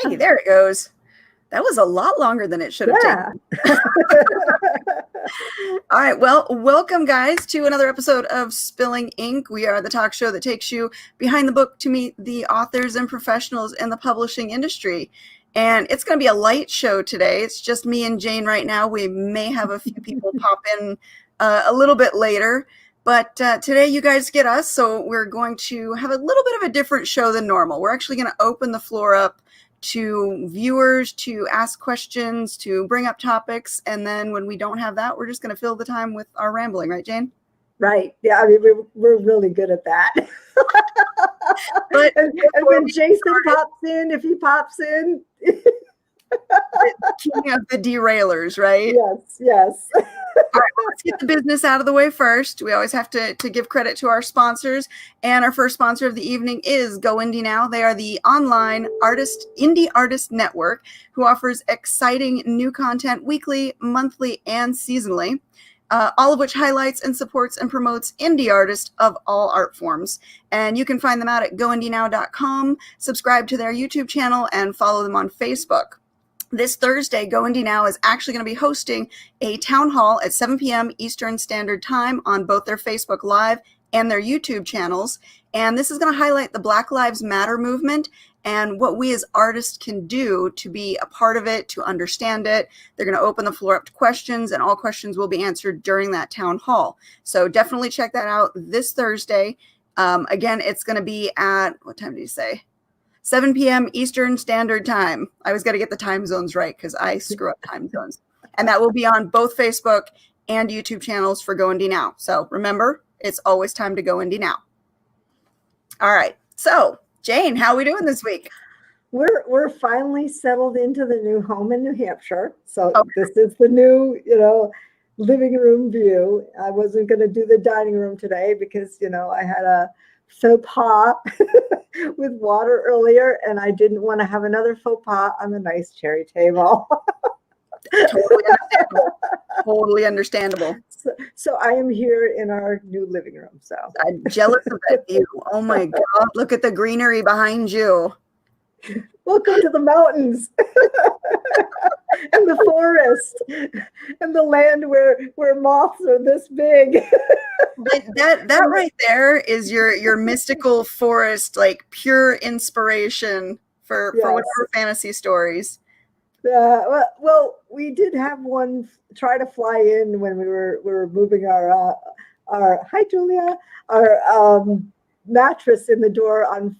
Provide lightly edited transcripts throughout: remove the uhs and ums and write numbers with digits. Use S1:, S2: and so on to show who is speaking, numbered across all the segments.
S1: Hey, there it goes. That was a lot longer than it should have taken. All right. Well, welcome, guys, to another episode of Spilling Ink. We are the talk show that takes you behind the book to meet the authors and professionals in the publishing industry. And it's going to be a light show today. It's just me and Jane right now. We may have a few people pop in a little bit later. But today you guys get us. So we're going to have a little bit of a different show than normal. We're actually going to open the floor up to viewers to ask questions, to bring up topics. And then when we don't have that, we're just going to fill the time with our rambling. Right, Jane?
S2: Right. Yeah. I mean, we're really good at that. and when Jason pops in, if he pops in.
S1: King of the derailers, right?
S2: Yes.
S1: All right, well, let's get the business out of the way first. We always have to give credit to our sponsors. And our first sponsor of the evening is Go Indie Now. They are the online indie artist network who offers exciting new content weekly, monthly, and seasonally. All of which highlights and supports and promotes indie artists of all art forms. And you can find them out at goindienow.com, subscribe to their YouTube channel, and follow them on Facebook. This Thursday, Go Indie Now is actually going to be hosting a town hall at 7 p.m. Eastern Standard Time on both their Facebook Live and their YouTube channels. And this is going to highlight the Black Lives Matter movement and what we as artists can do to be a part of it, to understand it. They're going to open the floor up to questions, and all questions will be answered during that town hall. So definitely check that out this Thursday. Again, it's going to be at, what time did you say? 7 p.m. Eastern Standard Time. I always got to get the time zones right because I screw up time zones. And that will be on both Facebook and YouTube channels for Go Indie Now. So remember, it's always time to go Indie Now. All right. So, Jane, how are we doing this week?
S2: We're finally settled into the new home in New Hampshire. So This is the new, living room view. I wasn't going to do the dining room today because, I had a faux pas with water earlier, and I didn't want to have another faux pas on the nice cherry table.
S1: Totally understandable.
S2: So I am here in our new living room. So
S1: I'm jealous of that view. Oh my God, look at the greenery behind you.
S2: Welcome to the mountains and the forest and the land where moths are this big.
S1: That right there is your mystical forest, like pure inspiration for whatever fantasy stories.
S2: Well, we did have one try to fly in when we were moving our hi Julia, our mattress in the door on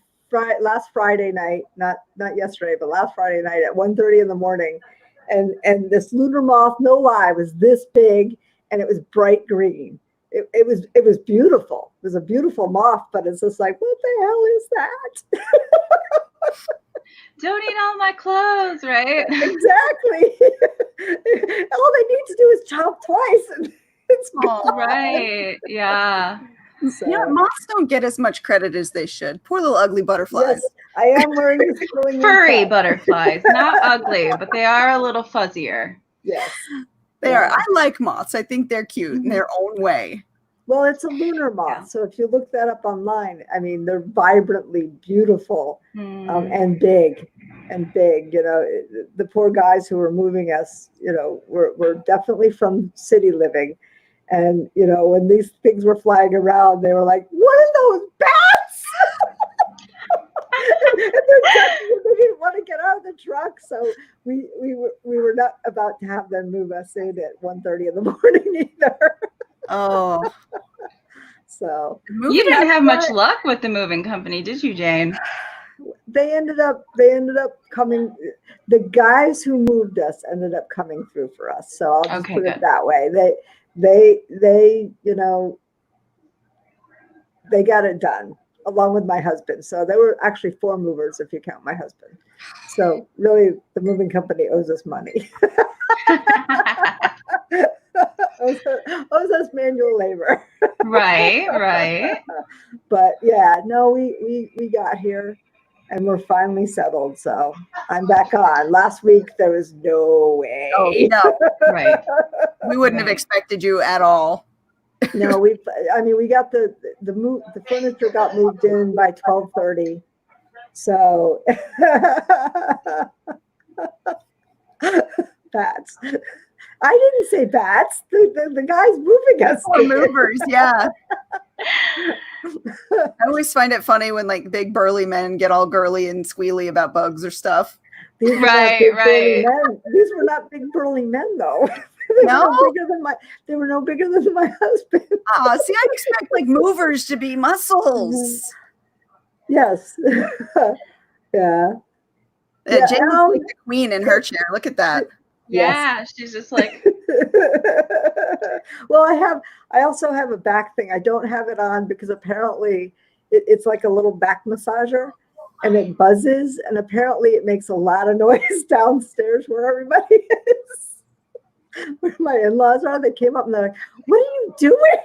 S2: last Friday night, not yesterday, but last Friday night at 1:30 in the morning, and this lunar moth, no lie, was this big, and it was bright green. It was beautiful. It was a beautiful moth, but it's just like, what the hell is that?
S3: Don't eat all my clothes, right?
S2: Exactly. All they need to do is chomp twice, and it's gone.
S3: Right. Yeah.
S1: So. Moths don't get as much credit as they should. Poor little ugly butterflies.
S2: Yes, I am wearing this
S3: furry butterflies, not ugly, but they are a little fuzzier.
S2: Yes,
S1: they are. I like moths. I think they're cute in their own way.
S2: Well, it's a lunar moth, so if you look that up online, I mean, they're vibrantly beautiful and big. The poor guys who were moving us, were definitely from city living. And, when these things were flying around, they were like, what are those bats? and they didn't want to get out of the truck. So we were not about to have them move us in at 1:30 in the morning either.
S1: Oh.
S2: So
S3: you didn't have much luck with the moving company, did you, Jane?
S2: They ended up coming. The guys who moved us ended up coming through for us. So I'll just put it that way. They they got it done along with my husband. So there were actually 4 movers if you count my husband. So really, the moving company owes us money. owes us manual labor.
S3: Right.
S2: But yeah, no, we got here and we're finally settled. So I'm back on. Last week there was no way.
S1: Oh no,
S3: right.
S1: We wouldn't have expected you at all.
S2: No, we got the furniture got moved in by 12:30. So bats. I didn't say bats. The guy's moving us.
S1: Or movers, yeah. I always find it funny when like big burly men get all girly and squealy about bugs or stuff.
S2: These were not big burly men. These were not big burly men, though. They were no bigger than my husband.
S1: Oh, see, I expect like movers to be muscles.
S2: Yes. Yeah.
S1: Jane's like the queen in her chair. Look at that.
S3: Yeah, yes. She's just like.
S2: Well, I also have a back thing. I don't have it on because apparently it's like a little back massager and it buzzes, and apparently it makes a lot of noise downstairs where everybody is. Where my in-laws are, they came up and they're like, "What are you doing?"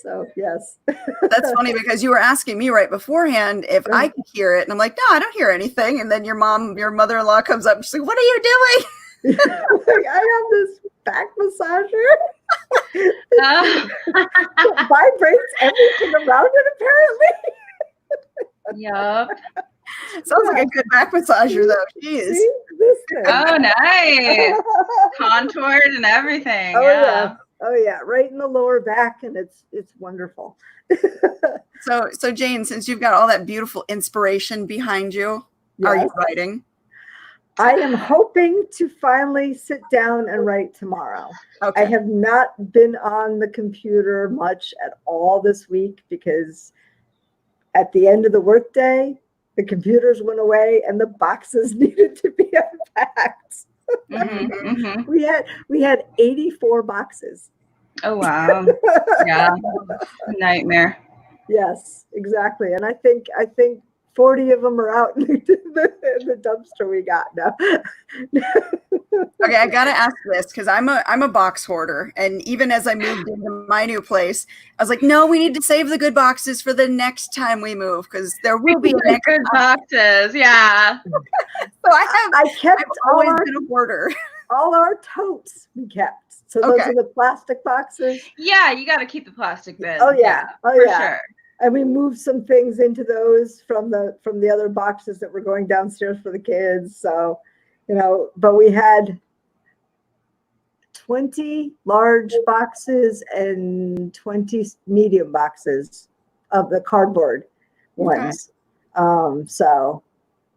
S2: So yes.
S1: That's funny because you were asking me right beforehand if I could hear it, and I'm like, no, I don't hear anything. And then your mother-in-law comes up and she's like, "What are you doing?"
S2: Like, I have this back massager. Vibrates everything around it, apparently.
S3: Yup.
S1: Sounds like a good back massager, though. Jeez.
S2: See? This thing.
S3: Oh, nice. Contoured and everything.
S2: Oh,
S3: yeah.
S2: Oh yeah, right in the lower back, and it's wonderful.
S1: So Jane, since you've got all that beautiful inspiration behind you, yes. Are you writing?
S2: I am hoping to finally sit down and write tomorrow. Okay. I have not been on the computer much at all this week because at the end of the workday, the computers went away and the boxes needed to be unpacked.
S3: Mm-hmm, mm-hmm.
S2: We had 84 boxes.
S3: Oh wow. Yeah. Nightmare.
S2: Yes, exactly. And I think 40 of them are out in the dumpster we got now.
S1: Okay, I gotta ask this because I'm a box hoarder, and even as I moved into my new place, I was like, no, we need to save the good boxes for the next time we move because there will be
S3: good boxes. Yeah.
S1: So I've always been a hoarder.
S2: All our totes we kept. So those are the plastic boxes.
S3: Yeah, you got to keep the plastic bins.
S2: Oh yeah,
S3: for sure.
S2: And we moved some things into those from the other boxes that were going downstairs for the kids. So, but we had 20 large boxes and 20 medium boxes of the cardboard ones. So,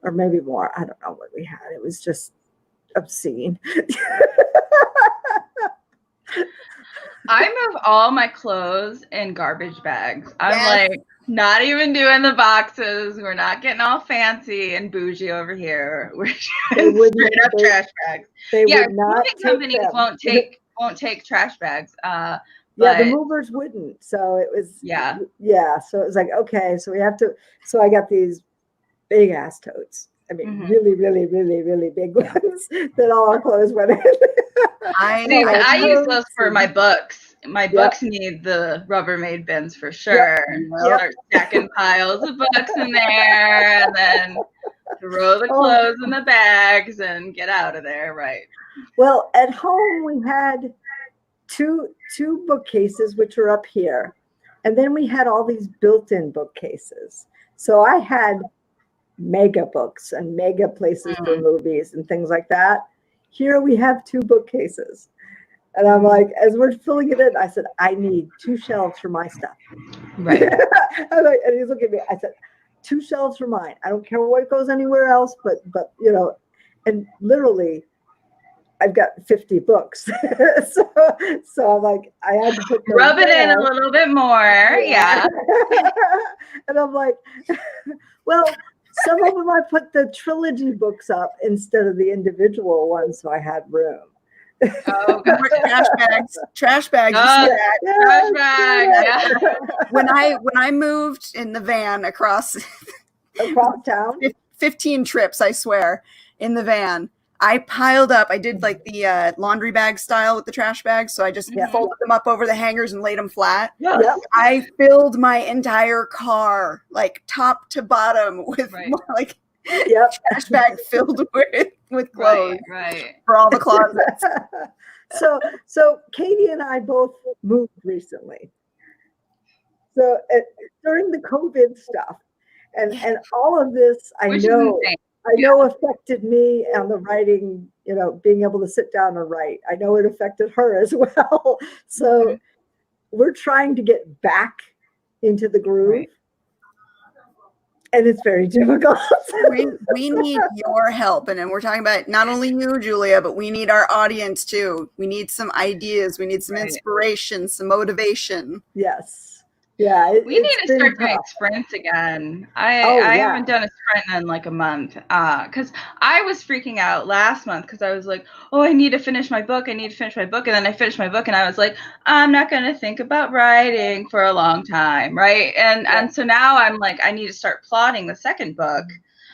S2: or maybe more. I don't know what we had. It was just obscene.
S3: I move all my clothes in garbage bags. I'm like, not even doing the boxes. We're not getting all fancy and bougie over here. We're doing straight up trash bags. Moving companies won't take trash bags.
S2: The movers wouldn't. So it was So it was like, okay, so we have to. So I got these big ass totes. I mean, really, really, really, really big ones that all our clothes went in.
S3: I use those for my books. My books need the Rubbermaid bins for sure. Start stacking piles of books in there, and then throw the clothes in the bags and get out of there. Right.
S2: Well, at home we had two bookcases, which were up here, and then we had all these built-in bookcases. So I had mega books and mega places for movies and things like that. Here we have two bookcases. And I'm like, as we're filling it in, I said, I need 2 shelves for my stuff.
S3: Right.
S2: And he's looking at me. I said, 2 shelves for mine. I don't care what goes anywhere else, but and literally I've got 50 books. so I'm like, I had to put
S3: rub it in a little bit more. Yeah.
S2: And I'm like, well, some of them I put the trilogy books up instead of the individual ones, so I had room.
S1: Oh, trash bags.
S3: Trash bags. Yeah.
S1: When I moved in the van across
S2: town,
S1: 15 trips, I swear, in the van, I piled up. I did like the laundry bag style with the trash bags, so I just folded them up over the hangers and laid them flat.
S2: Yep.
S1: I filled my entire car, like top to bottom, with trash bag filled with clothes,
S3: right,
S1: for all the closets.
S2: So Katie and I both moved recently. So during the COVID stuff, and all of this, I know. I know affected me and the writing, being able to sit down and write. I know it affected her as well. So we're trying to get back into the groove.
S3: Right.
S2: And it's very difficult.
S1: we need your help. And then we're talking about not only you, Julia, but we need our audience too. We need some ideas. We need some inspiration, some motivation.
S2: Yes. Yeah.
S3: We need to start doing sprints again. I haven't done a sprint in like a month because I was freaking out last month because I was like, oh, I need to finish my book. And then I finished my book and I was like, I'm not going to think about writing for a long time. Right. And so now I'm like, I need to start plotting the second book.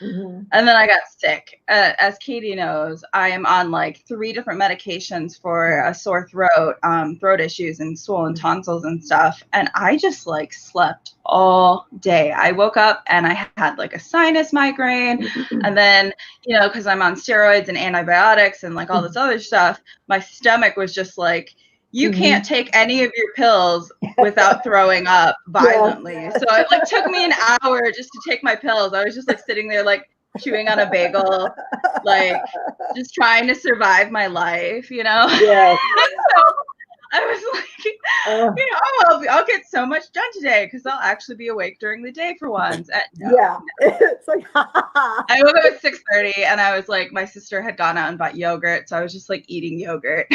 S3: Mm-hmm. And then I got sick. As Katie knows, I am on like 3 different medications for a sore throat, throat issues and swollen tonsils and stuff. And I just like slept all day. I woke up and I had like a sinus migraine. And then, because I'm on steroids and antibiotics and like all this other stuff, my stomach was just like, you can't take any of your pills without throwing up violently. So it like took me an hour just to take my pills. I was just like sitting there like chewing on a bagel, like just trying to survive my life,
S2: Yeah.
S3: So I was like, I'll get so much done today because I'll actually be awake during the day for once.
S2: No. It's like
S3: I woke up at 6:30 and I was like, my sister had gone out and bought yogurt, so I was just like eating yogurt.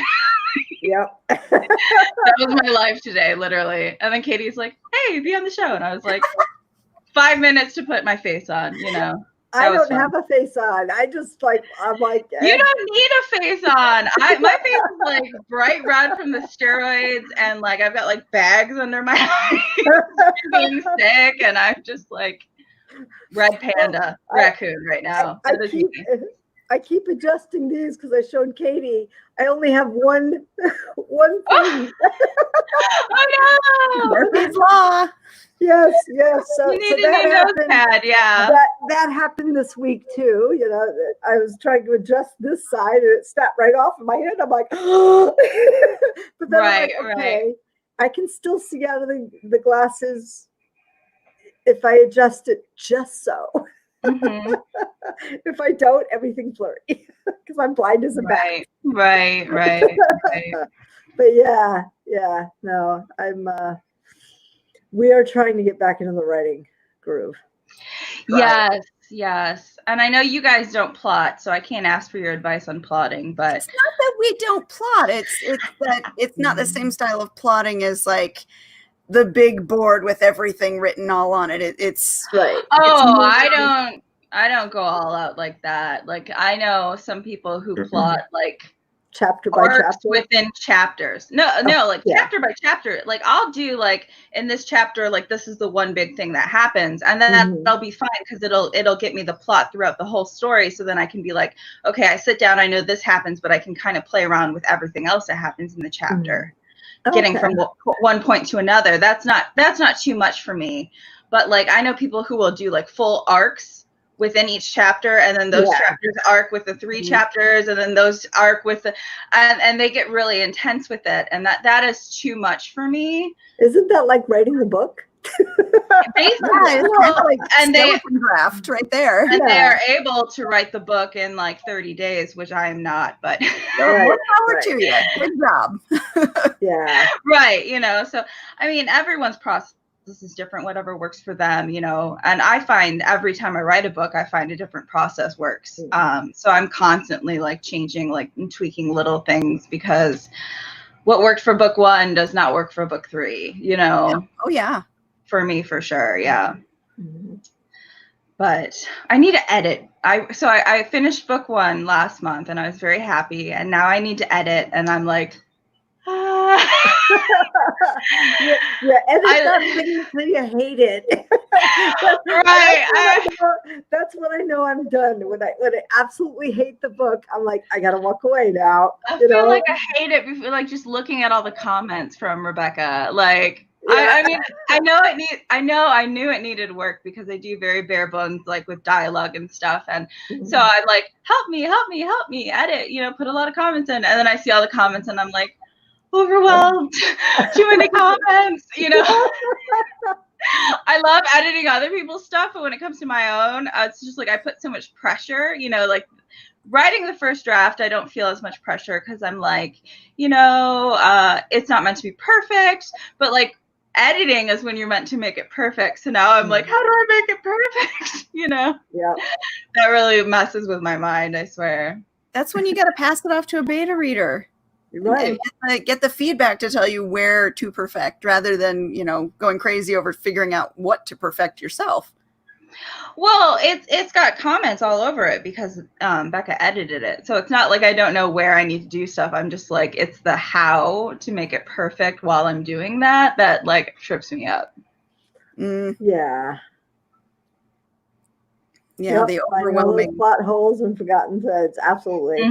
S2: Yep.
S3: That was my life today, literally. And then Katie's like, hey, be on the show. And I was like, 5 minutes to put my face on,
S2: I don't have a face on. I'm like,
S3: you don't need a face on. My face is like bright red from the steroids, and like I've got like bags under my eyes being sick, and I'm just like red panda raccoon right now.
S2: I keep adjusting these because I showed Katie. I only have one thing.
S3: Oh no!
S1: Murphy's Law.
S2: Yes. So,
S3: you need a new notepad, yeah.
S2: That happened this week too. I was trying to adjust this side and it snapped right off of my head. I'm like, oh. But then I'm like, okay, I can still see out of the glasses if I adjust it just so. Mm-hmm. If I don't, everything's blurry because I'm blind as a bat.
S3: Right.
S2: But yeah, no, we are trying to get back into the writing groove.
S3: Yes. And I know you guys don't plot, so I can't ask for your advice on plotting, but
S1: it's not that we don't plot. It's that it's not the same style of plotting as like the big board with everything written all on it. It's
S2: right.
S3: Oh, I don't go all out like that. Like I know some people who plot like
S2: chapter by chapter
S3: within chapters. No, like chapter by chapter. Like I'll do like in this chapter, like this is the one big thing that happens, and then that'll be fine because it'll get me the plot throughout the whole story. So then I can be like, okay, I sit down, I know this happens, but I can kind of play around with everything else that happens in the chapter. Getting from one point to another. That's not too much for me. But like I know people who will do like full arcs within each chapter, and then those chapters arc with the 3 chapters, and then those arc with the and they get really intense with it, and that is too much for me.
S2: Isn't that like writing the book?
S1: And they draft right there,
S3: and they are able to write the book in like 30 days, which I am not, but
S1: more power to you. Good job.
S3: Right. So I mean, everyone's process is different, whatever works for them, and I find every time I write a book, I find a different process works. So I'm constantly like changing, like and tweaking little things because what worked for book 1 does not work for book 3,
S1: Oh yeah.
S3: For me, for sure. Yeah. But I need to edit. I finished book 1 last month and I was very happy. And now I need to edit. And I'm like,
S2: edit that thing until you hate it. That's when I know I'm done. When I absolutely hate the book, I'm like, I gotta walk away now.
S3: I feel like I hate it before, like just looking at all the comments from Rebecca. Like I mean, I knew it needed work because I do very bare bones, like with dialogue and stuff. And so I'm like, help me, edit, put a lot of comments in. And then I see all the comments and I'm like, overwhelmed, too many comments, I love editing other people's stuff, but when it comes to my own, it's just like I put so much pressure, like writing the first draft, I don't feel as much pressure because I'm like, it's not meant to be perfect, but like editing is when you're meant to make it perfect. So now I'm like, how do I make it perfect?
S2: Yeah.
S3: That really messes with my mind, I swear.
S1: That's when you got to pass it off to a beta reader.
S2: Right.
S1: And get the feedback to tell you where to perfect rather than, going crazy over figuring out what to perfect yourself.
S3: Well, it's got comments all over it because Becca edited it. So it's not like I don't know where I need to do stuff. I'm just like, it's the how to make it perfect while I'm doing that like trips me up.
S2: Yeah.
S1: Yeah, the overwhelming
S2: plot holes and forgotten threads. Absolutely.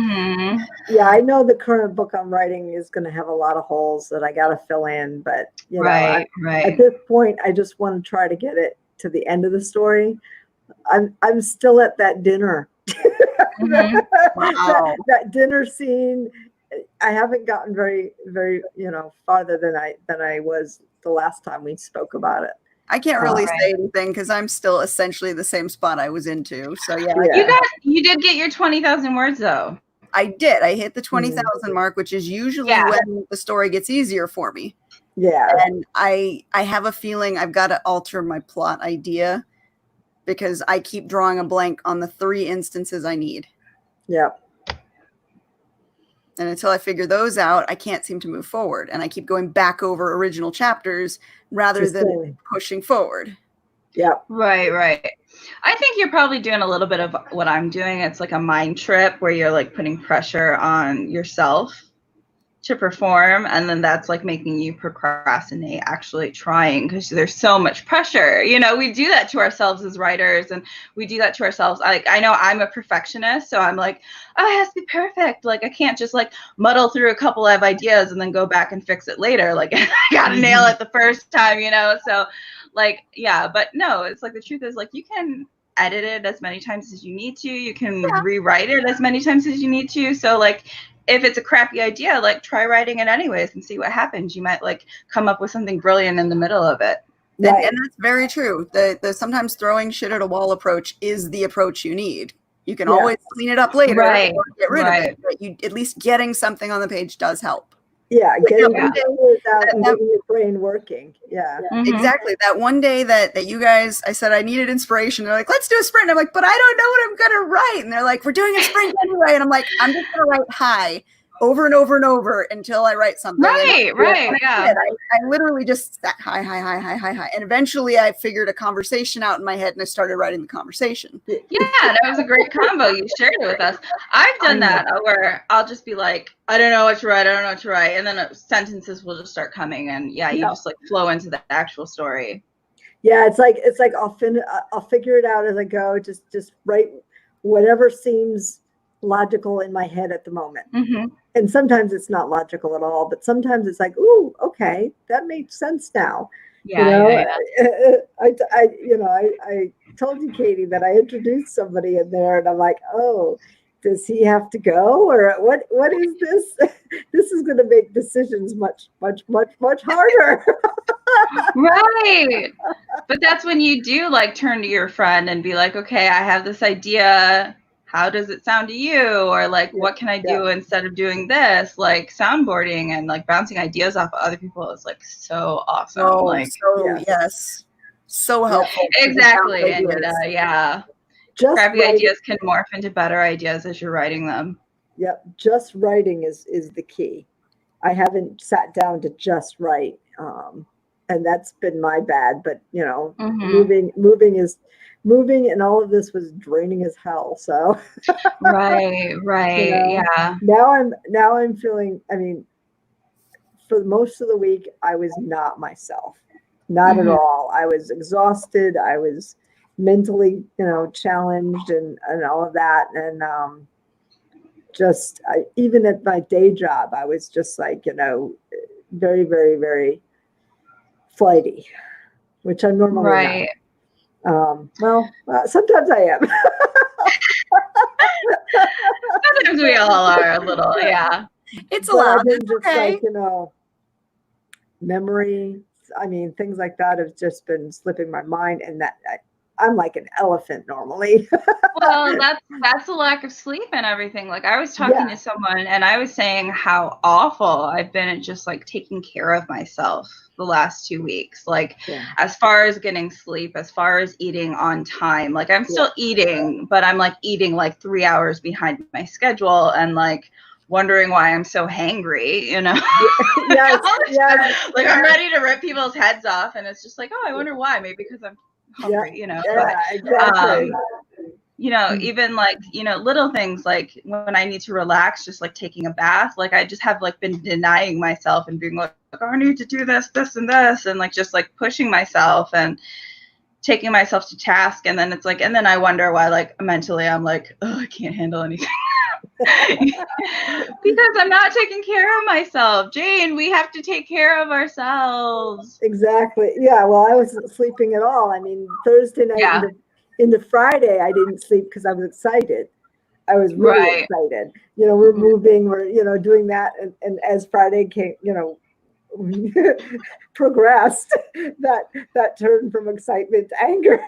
S2: Yeah, I know the current book I'm writing is going to have a lot of holes that I got to fill in, but
S3: right.
S2: At this point, I just want to try to get it to the end of the story. I'm still at that dinner.
S1: Wow.
S2: that dinner scene. I haven't gotten very, very, farther than I was the last time we spoke about it.
S1: I can't really say anything because I'm still essentially the same spot I was into. So yeah.
S3: You did get your 20,000 words though.
S1: I did. I hit the 20,000 mark, which is usually when the story gets easier for me.
S2: Yeah.
S1: And I have a feeling I've got to alter my plot idea because I keep drawing a blank on the 3 instances I need.
S2: Yeah.
S1: And until I figure those out, I can't seem to move forward. And I keep going back over original chapters rather than pushing forward.
S2: Yeah.
S3: Right. I think you're probably doing a little bit of what I'm doing. It's like a mind trip where you're like putting pressure on yourself to perform, and then that's like making you procrastinate actually trying because there's so much pressure. We do that to ourselves as writers, and we do that to ourselves. I know I'm a perfectionist, so I'm like, oh, it has to be perfect. Like I can't just like muddle through a couple of ideas and then go back and fix it later. Like I gotta nail it the first time, so like, yeah, but no, it's like the truth is like you can edit it as many times as you need to. You can rewrite it as many times as you need to. So like if it's a crappy idea, like try writing it anyways and see what happens. You might like come up with something brilliant in the middle of it.
S1: Right. And that's very true. The sometimes throwing shit at a wall approach is the approach you need. You can always clean it up later or get rid of it. But at least getting something on the page does help.
S2: Yeah, getting your brain working. Yeah.
S1: Exactly. That one day that you guys, I said I needed inspiration. They're like, let's do a sprint. I'm like, but I don't know what I'm going to write. And they're like, we're doing a sprint anyway. And I'm like, I'm just going to write hi over and over and over until I write something.
S3: Right.
S1: I literally just sat hi. And eventually I figured a conversation out in my head and I started writing the conversation.
S3: Yeah, that was a great combo. You shared it with us. I've done that where I'll just be like, I don't know what to write. And then sentences will just start coming. And you just like flow into the actual story.
S2: Yeah, it's like I'll figure it out as I go. Just write whatever seems logical in my head at the moment. And sometimes it's not logical at all, but sometimes it's like, ooh, okay, that makes sense now. I told you, Katie, that I introduced somebody in there and I'm like, oh, does he have to go or what is this? This is going to make decisions much harder.
S3: Right. But that's when you do like turn to your friend and be like, okay, I have this idea. How does it sound to you? Or like, what can I do instead of doing this? Like soundboarding and like bouncing ideas off of other people is like so awesome.
S1: So helpful.
S3: Exactly. And crappy ideas can morph into better ideas as you're writing them.
S2: Yep. Just writing is the key. I haven't sat down to just write. And that's been my bad, but moving and all of this was draining as hell. So
S3: right. Yeah.
S2: Now I'm feeling, for most of the week, I was not myself, not at all. I was exhausted. I was mentally, challenged and all of that. And even at my day job, I was just like, very, very, very flighty, which I'm normally not. Sometimes I am.
S3: Sometimes we all are a little,
S1: It's a lot.
S2: Just like, memory, I mean, things like that have just been slipping my mind, and I'm like an elephant normally.
S3: Well, that's a lack of sleep and everything. Like I was talking to someone and I was saying how awful I've been at just like taking care of myself the last 2 weeks. Like as far as getting sleep, as far as eating on time, like I'm still eating, but I'm like eating like 3 hours behind my schedule and like wondering why I'm so hangry, you know? Like I'm ready to rip people's heads off and it's just like, oh, I wonder why. Maybe because I'm hungry, you know?
S2: Exactly.
S3: You know, even like, you know, little things like when I need to relax, just like taking a bath, like I just have like been denying myself and being like, oh, I need to do this, this, and this, and like just like pushing myself and taking myself to task. And then it's like, and then I wonder why, like mentally, I'm like, oh, I can't handle anything. Because I'm not taking care of myself. Jane, we have to take care of ourselves.
S2: Exactly. Yeah. Well, I wasn't sleeping at all. I mean, Thursday night into Friday, I didn't sleep because I was excited. I was really excited. You know, we're moving, we're, you know, doing that. And as Friday came, you know, progressed, that turned from excitement to anger.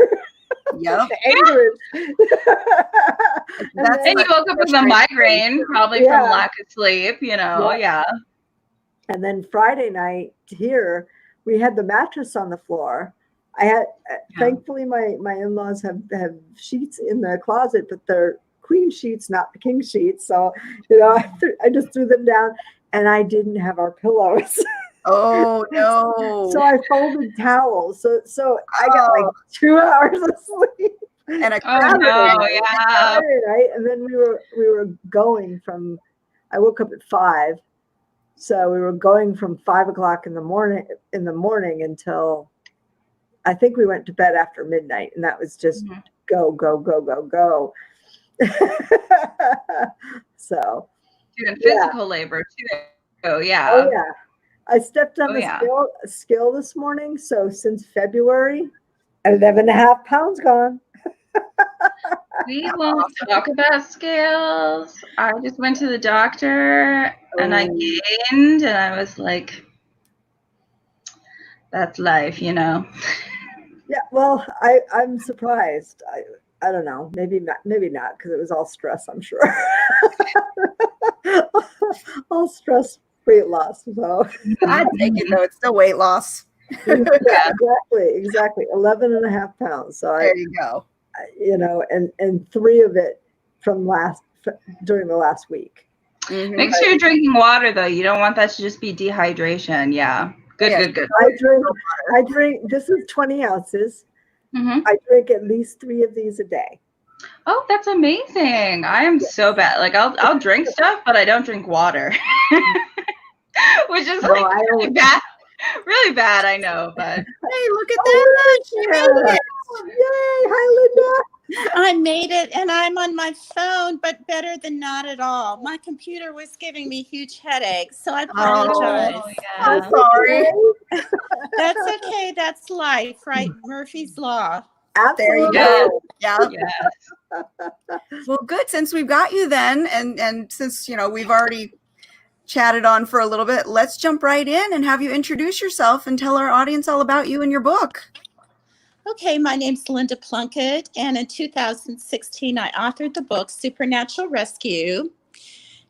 S1: Yep.
S2: Anger.
S3: And you woke up with a migraine, probably from lack of sleep, you know,
S2: And then Friday night here, we had the mattress on the floor. I had, thankfully, my in-laws have sheets in the closet, but they're queen sheets, not the king sheets. So, you know, I just threw them down, and I didn't have our pillows.
S1: Oh no!
S2: So I folded towels. So I got like 2 hours of sleep.
S1: And
S2: Saturday night, and then we were going from. I woke up at 5, so we were going from 5 o'clock in the morning until I think we went to bed after midnight, and that was just go. So
S3: doing physical labor too.
S2: Oh yeah. I stepped on the scale this morning. So since February, 11.5 pounds gone.
S3: We won't talk about scales. I just went to the doctor and I gained, and I was like, that's life, you know.
S2: Yeah, well, I'm surprised. I don't know. Maybe not because it was all stress, I'm sure. All stress, weight loss. So
S1: I'd take it though. It's still weight loss.
S2: Exactly. 11.5 pounds. So
S1: there you go.
S2: You know, and 3 of it during the last week.
S3: Make sure you're drinking water though. You don't want that to just be dehydration. Yeah. Good.
S2: I drink. This is 20 ounces. I drink at least 3 of these a day.
S3: Oh, that's amazing. I am so bad. Like I'll drink stuff, but I don't drink water. Which is like really bad. Really bad, I know, but
S1: hey, look at that.
S2: Yay, hi Linda.
S4: I made it, and I'm on my phone, but better than not at all. My computer was giving me huge headaches, so I apologize.
S3: Oh,
S1: I'm sorry.
S4: That's okay. That's life, right? Murphy's Law.
S2: Absolutely.
S1: There you go. Yeah.
S3: Yes.
S1: Well, good. Since we've got you then, and since, you know, we've already chatted on for a little bit, let's jump right in and have you introduce yourself and tell our audience all about you and your book.
S4: Okay, my name's Linda Plunkett, and in 2016, I authored the book Supernatural Rescue.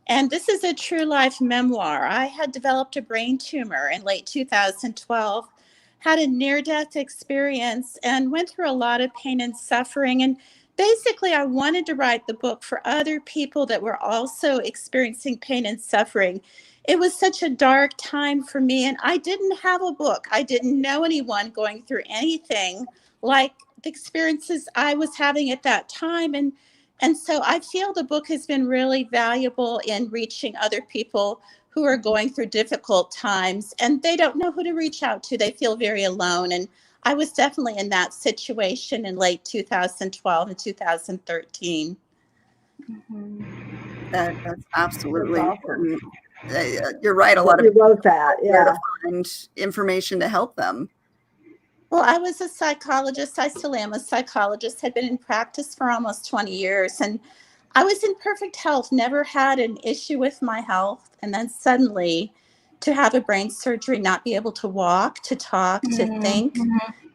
S4: And this is a true life memoir. I had developed a brain tumor in late 2012, had a near-death experience, and went through a lot of pain and suffering. And basically, I wanted to write the book for other people that were also experiencing pain and suffering. It was such a dark time for me, and I didn't have a book. I didn't know anyone going through anything like the experiences I was having at that time. And so I feel the book has been really valuable in reaching other people who are going through difficult times, and they don't know who to reach out to. They feel very alone. And I was definitely in that situation in late 2012 and 2013.
S1: That's absolutely
S2: awesome.
S1: You're right. A lot of
S2: people wrote that. Yeah.
S1: To find information to help them.
S4: Well, I was a psychologist. I still am a psychologist, had been in practice for almost 20 years. And I was in perfect health, never had an issue with my health. And then suddenly to have a brain surgery, not be able to walk, to talk, to think,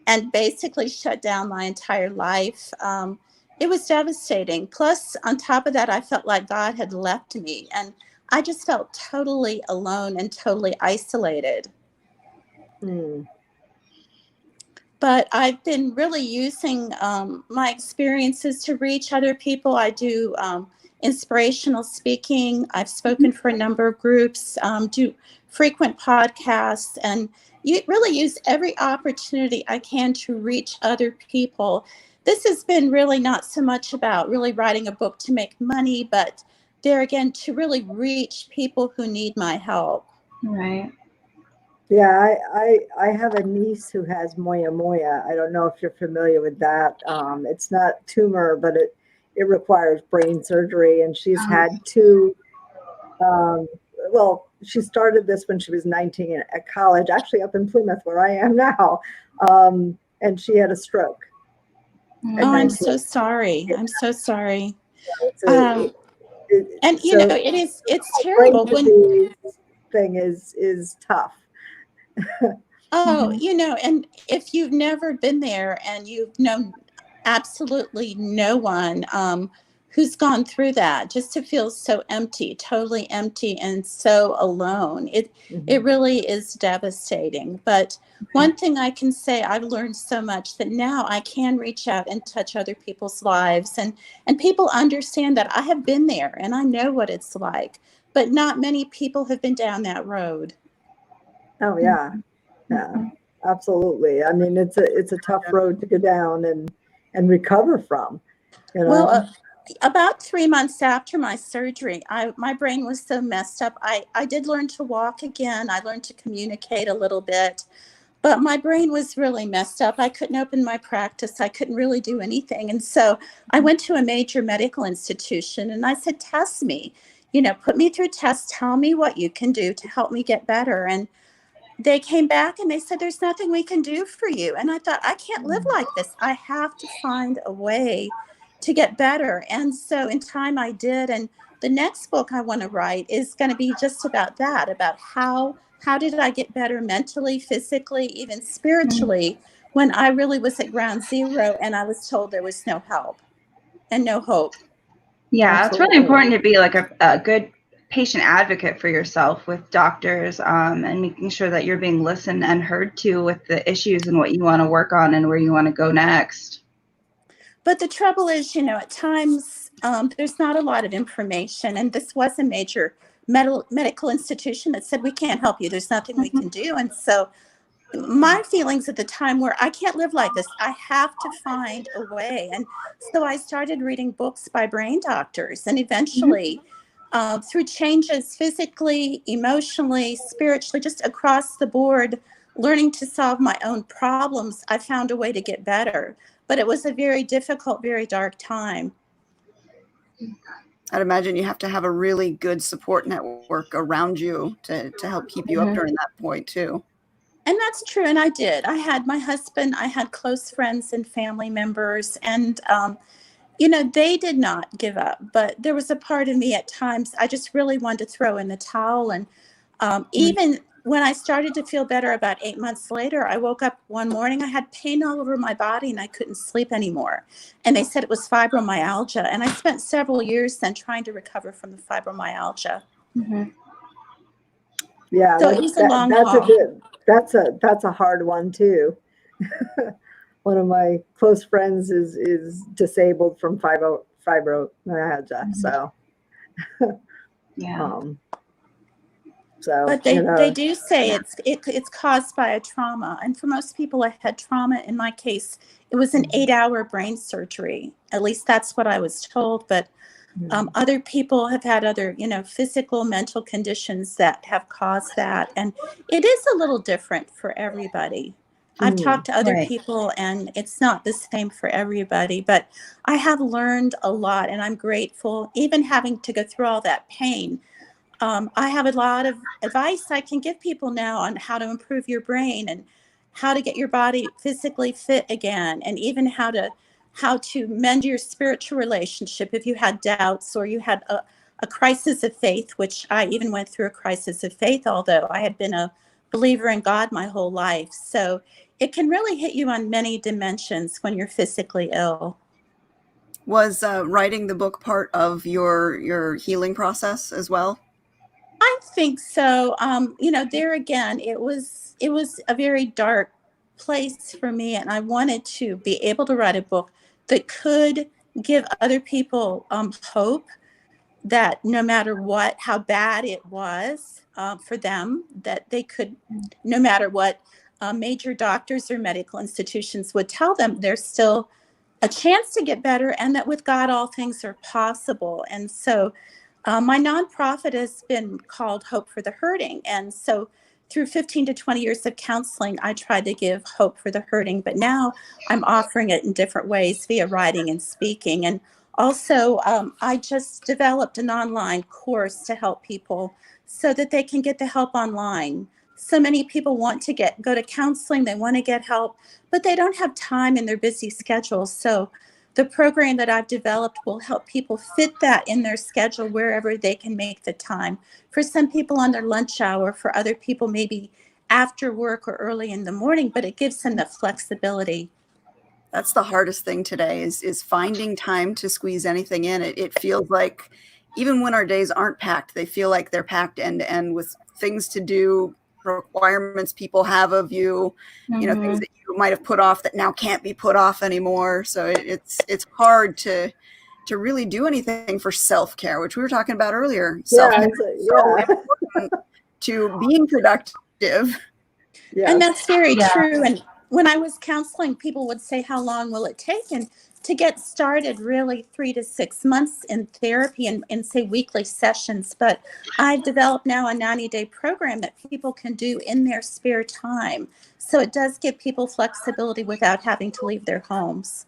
S4: and basically shut down my entire life. It was devastating. Plus, on top of that, I felt like God had left me, and I just felt totally alone and totally isolated. But I've been really using my experiences to reach other people. I do inspirational speaking. I've spoken for a number of groups, do frequent podcasts, and you really use every opportunity I can to reach other people. This has been really not so much about really writing a book to make money, but there again, to really reach people who need my help.
S3: Right.
S2: Yeah, I have a niece who has moya moya. I don't know if you're familiar with that. It's not tumor, but it requires brain surgery, and she's had two. Well, she started this when she was 19 at college, actually up in Plymouth, where I am now, and she had a stroke.
S4: Oh, I'm so sorry. I'm so sorry.
S2: And
S4: you know, it's terrible
S2: brain
S4: when
S2: disease thing is tough.
S4: Oh, you know, and if you've never been there and you've known absolutely no one who's gone through that, just to feel so empty, totally empty and so alone, it really is devastating. But one thing I can say, I've learned so much that now I can reach out and touch other people's lives, and people understand that I have been there and I know what it's like, but not many people have been down that road.
S2: Oh yeah. Yeah, absolutely. I mean, it's a tough road to go down and recover from. You know?
S4: Well, about 3 months after my surgery, my brain was so messed up. I did learn to walk again. I learned to communicate a little bit, but my brain was really messed up. I couldn't open my practice. I couldn't really do anything. And so I went to a major medical institution and I said, test me, you know, put me through tests, tell me what you can do to help me get better. And they came back and they said, there's nothing we can do for you. And I thought, I can't live like this. I have to find a way to get better. And so in time I did. And the next book I want to write is going to be just about that, about how did I get better mentally, physically, even spiritually, when I really was at ground zero and I was told there was no help and no hope.
S3: Yeah,
S2: Absolutely.
S3: it's really important to be like a good patient advocate for yourself with doctors, and making sure that you're being listened and heard to with the issues and what you want to work on and where you want to go next.
S4: But the trouble is, you know, at times there's not a lot of information, and this was a major medical institution that said, we can't help you. There's nothing we can do. And so my feelings at the time were, I can't live like this. I have to find a way. And so I started reading books by brain doctors, and eventually through changes physically, emotionally, spiritually, just across the board, learning to solve my own problems, I found a way to get better. But it was a very difficult, very dark time.
S1: I'd imagine you have to have a really good support network around you to help keep you up during that point too.
S4: And that's true. And I did. I had my husband, I had close friends and family members, and you know, they did not give up, but there was a part of me at times, I just really wanted to throw in the towel. And even when I started to feel better about 8 months later, I woke up one morning, I had pain all over my body and I couldn't sleep anymore. And they said it was fibromyalgia. And I spent several years then trying to recover from the fibromyalgia.
S2: Yeah,
S4: so it was a long haul.
S2: That's a hard one too. One of my close friends is disabled from fibromyalgia. So
S3: Yeah.
S4: But they do say it's caused by a trauma. And for most people that had trauma, in my case, it was an 8-hour brain surgery. At least that's what I was told. But other people have had other, you know, physical, mental conditions that have caused that. And it is a little different for everybody. I've talked to other people and it's not the same for everybody, but I have learned a lot and I'm grateful, even having to go through all that pain. I have a lot of advice I can give people now on how to improve your brain and how to get your body physically fit again, and even how to mend your spiritual relationship if you had doubts or you had a crisis of faith, which I even went through a crisis of faith, although I had been a believer in God my whole life. So it can really hit you on many dimensions when you're physically ill.
S1: Was writing the book part of your healing process as well?
S4: I think so. There again, it was a very dark place for me, and I wanted to be able to write a book that could give other people hope that no matter what, how bad it was for them, that they could, no matter what major doctors or medical institutions would tell them, there's still a chance to get better, and that with God, all things are possible. And so my nonprofit has been called Hope for the Hurting. And so through 15 to 20 years of counseling, I tried to give hope for the hurting, but now I'm offering it in different ways via writing and speaking. And also, I just developed an online course to help people so that they can get the help online. So many people want to go to counseling, they want to get help, but they don't have time in their busy schedules. So the program that I've developed will help people fit that in their schedule wherever they can make the time. For some people on their lunch hour, for other people maybe after work or early in the morning, but it gives them the flexibility.
S1: That's the hardest thing today is finding time to squeeze anything in. It feels like even when our days aren't packed, they feel like they're packed end to end with things to do, requirements people have of you, things that you might have put off that now can't be put off anymore. So it's hard to really do anything for self-care, which we were talking about earlier. Self-care is so important to being productive.
S2: Yeah.
S4: And that's very true. And when I was counseling, people would say, how long will it take? And to get started, really 3 to 6 months in therapy and say weekly sessions. But I've developed now a 90-day program that people can do in their spare time. So it does give people flexibility without having to leave their homes.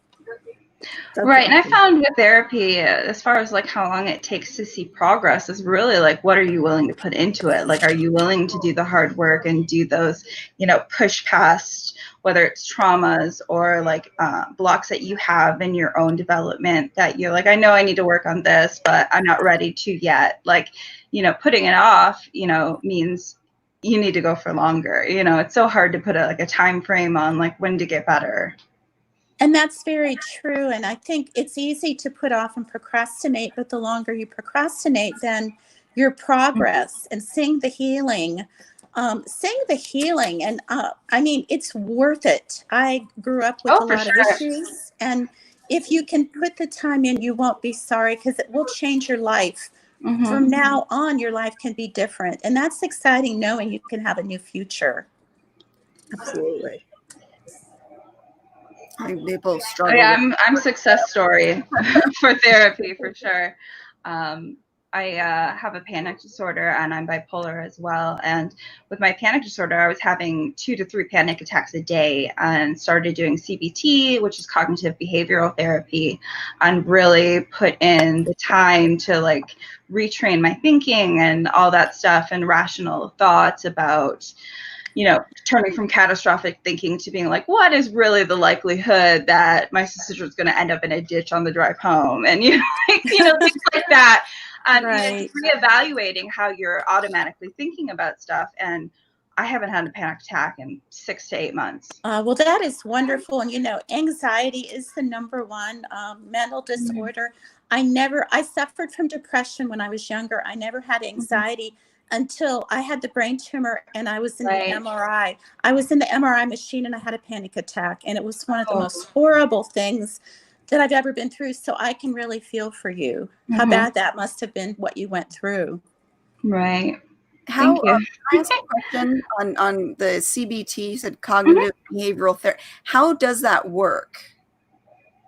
S3: Right. And I found with therapy, as far as like how long it takes to see progress, is really like, what are you willing to put into it? Like, are you willing to do the hard work and do those, push past, whether it's traumas or like blocks that you have in your own development that you're like, I know I need to work on this, but I'm not ready to yet. Like, putting it off, means you need to go for longer. It's so hard to put a time frame on like when to get better.
S4: And that's very true. And I think it's easy to put off and procrastinate, but the longer you procrastinate, then your progress and seeing the healing. And I mean, it's worth it. I grew up with a lot of issues, and if you can put the time in, you won't be sorry, because it will change your life. From now on, your life can be different. And that's exciting, knowing you can have a new future.
S2: Absolutely.
S1: I think people struggle.
S3: Yeah, I'm a success story for therapy for sure. I have a panic disorder and I'm bipolar as well. And with my panic disorder, I was having 2 to 3 panic attacks a day, and started doing CBT, which is cognitive behavioral therapy, and really put in the time to like retrain my thinking and all that stuff, and rational thoughts about, turning from catastrophic thinking to being like, what is really the likelihood that my sister is going to end up in a ditch on the drive home? And, things like that. And
S4: Right.
S3: reevaluating how you're automatically thinking about stuff. And I haven't had a panic attack in 6 to 8 months.
S4: Well, that is wonderful. And, anxiety is the number one mental disorder. I suffered from depression when I was younger. I never had anxiety until I had the brain tumor and I was in the MRI. I was in the MRI machine and I had a panic attack. And it was one of the most horrible things that I've ever been through. So I can really feel for you, how bad that must have been, what you went through.
S3: Right.
S1: How, can I ask a question on the CBT, you said cognitive behavioral therapy. How does that work?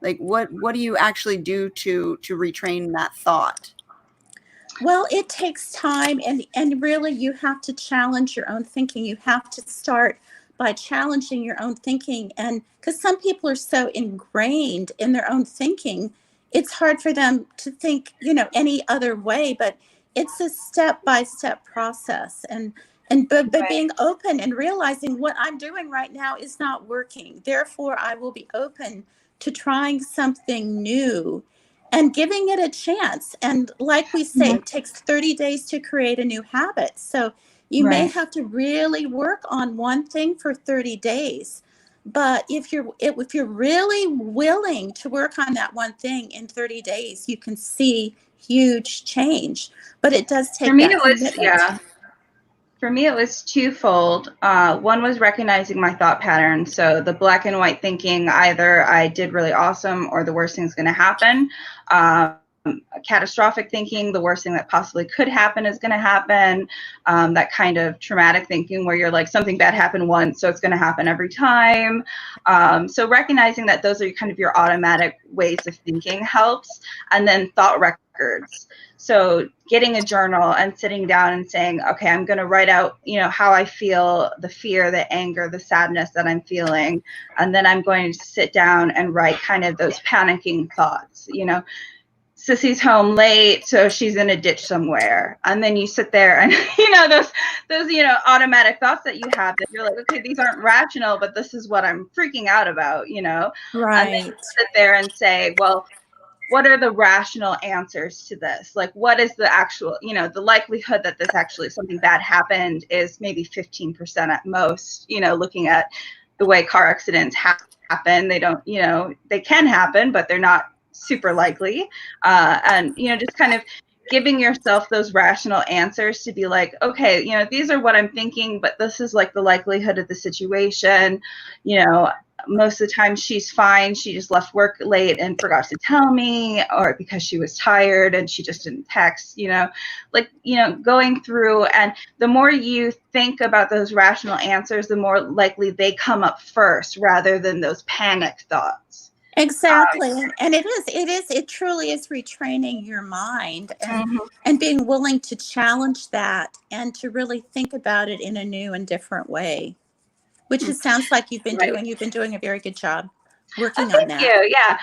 S1: Like what do you actually do to retrain that thought?
S4: Well, it takes time, and really you have to challenge your own thinking. You have to start by challenging your own thinking. And because some people are so ingrained in their own thinking, it's hard for them to think, any other way, but it's a step-by-step process. But being open and realizing what I'm doing right now is not working. Therefore, I will be open to trying something new. and giving it a chance. And like we say, it takes 30 days to create a new habit. So you may
S3: Right.
S4: have to really work on one thing for 30 days. But if you're really willing to work on that one thing in 30 days, you can see huge change. But it does
S3: For
S4: take
S3: me,
S4: that
S3: it was,
S4: commitment.
S3: yeah. For me, it was twofold. One was recognizing my thought pattern. So the black and white thinking, either I did really awesome or the worst thing's going to happen. Catastrophic thinking, the worst thing that possibly could happen is going to happen. That kind of traumatic thinking where you're like, something bad happened once, so it's going to happen every time. So recognizing that those are kind of your automatic ways of thinking helps. And then thought records. So getting a journal and sitting down and saying, okay, I'm going to write out, how I feel, the fear, the anger, the sadness that I'm feeling. And then I'm going to sit down and write kind of those panicking thoughts, Sissy's home late, so she's in a ditch somewhere. And then you sit there and, those automatic thoughts that you have that you're like, okay, these aren't rational, but this is what I'm freaking out about,
S4: Right.
S3: And then you sit there and say, well, what are the rational answers to this? Like, what is the actual, the likelihood that this actually something bad happened is maybe 15% at most, looking at the way car accidents happen. They don't, they can happen, but they're not super likely. And, just kind of giving yourself those rational answers to be like, okay, these are what I'm thinking, but this is like the likelihood of the situation. Most of the time she's fine. She just left work late and forgot to tell me, or because she was tired and she just didn't text, going through. And the more you think about those rational answers, the more likely they come up first rather than those panic thoughts.
S4: Exactly. And it truly is retraining your mind and being willing to challenge that and to really think about it in a new and different way, which it sounds like you've been doing. You've been doing a very good job working on that.
S3: Thank you. Yeah.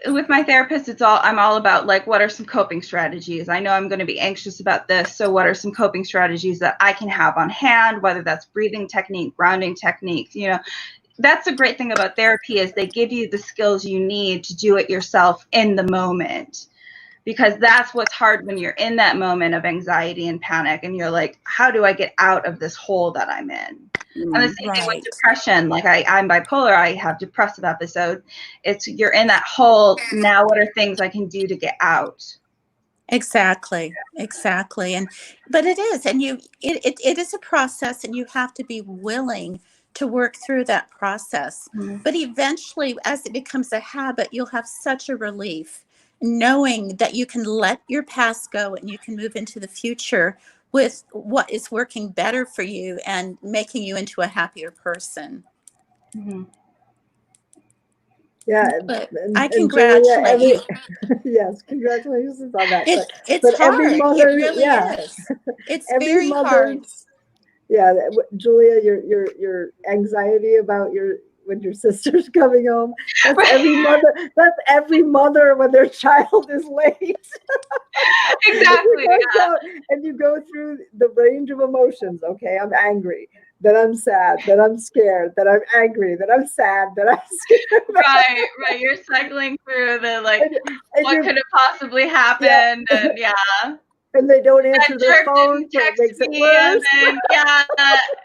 S3: With my therapist, I'm all about like, what are some coping strategies? I know I'm going to be anxious about this. So what are some coping strategies that I can have on hand, whether that's breathing technique, grounding techniques, That's the great thing about therapy is they give you the skills you need to do it yourself in the moment, because that's what's hard when you're in that moment of anxiety and panic and you're like, how do I get out of this hole that I'm in? And the same thing with depression. Like I'm bipolar, I have depressive episodes. You're in that hole. Now what are things I can do to get out?
S4: Exactly. But it is, and it is a process, and you have to be willing to work through that process. But eventually, as it becomes a habit, you'll have such a relief knowing that you can let your past go and you can move into the future with what is working better for you and making you into a happier person.
S2: Yeah,
S4: but I congratulate you.
S2: Yes, congratulations on that.
S4: It's
S2: but
S4: hard.
S2: Every mother,
S4: It really is. It's
S2: every
S4: very hard.
S2: Yeah, Julia, your anxiety about when your sister's coming home. That's every mother. That's every mother when their child is late.
S3: Exactly.
S2: And you go through the range of emotions. Okay, I'm angry. Then I'm sad. Then I'm scared. Then I'm angry. Then I'm sad. Then I'm scared.
S3: Right. You're cycling through the what could have possibly happened,
S2: and they don't answer their phone, so it makes it worse.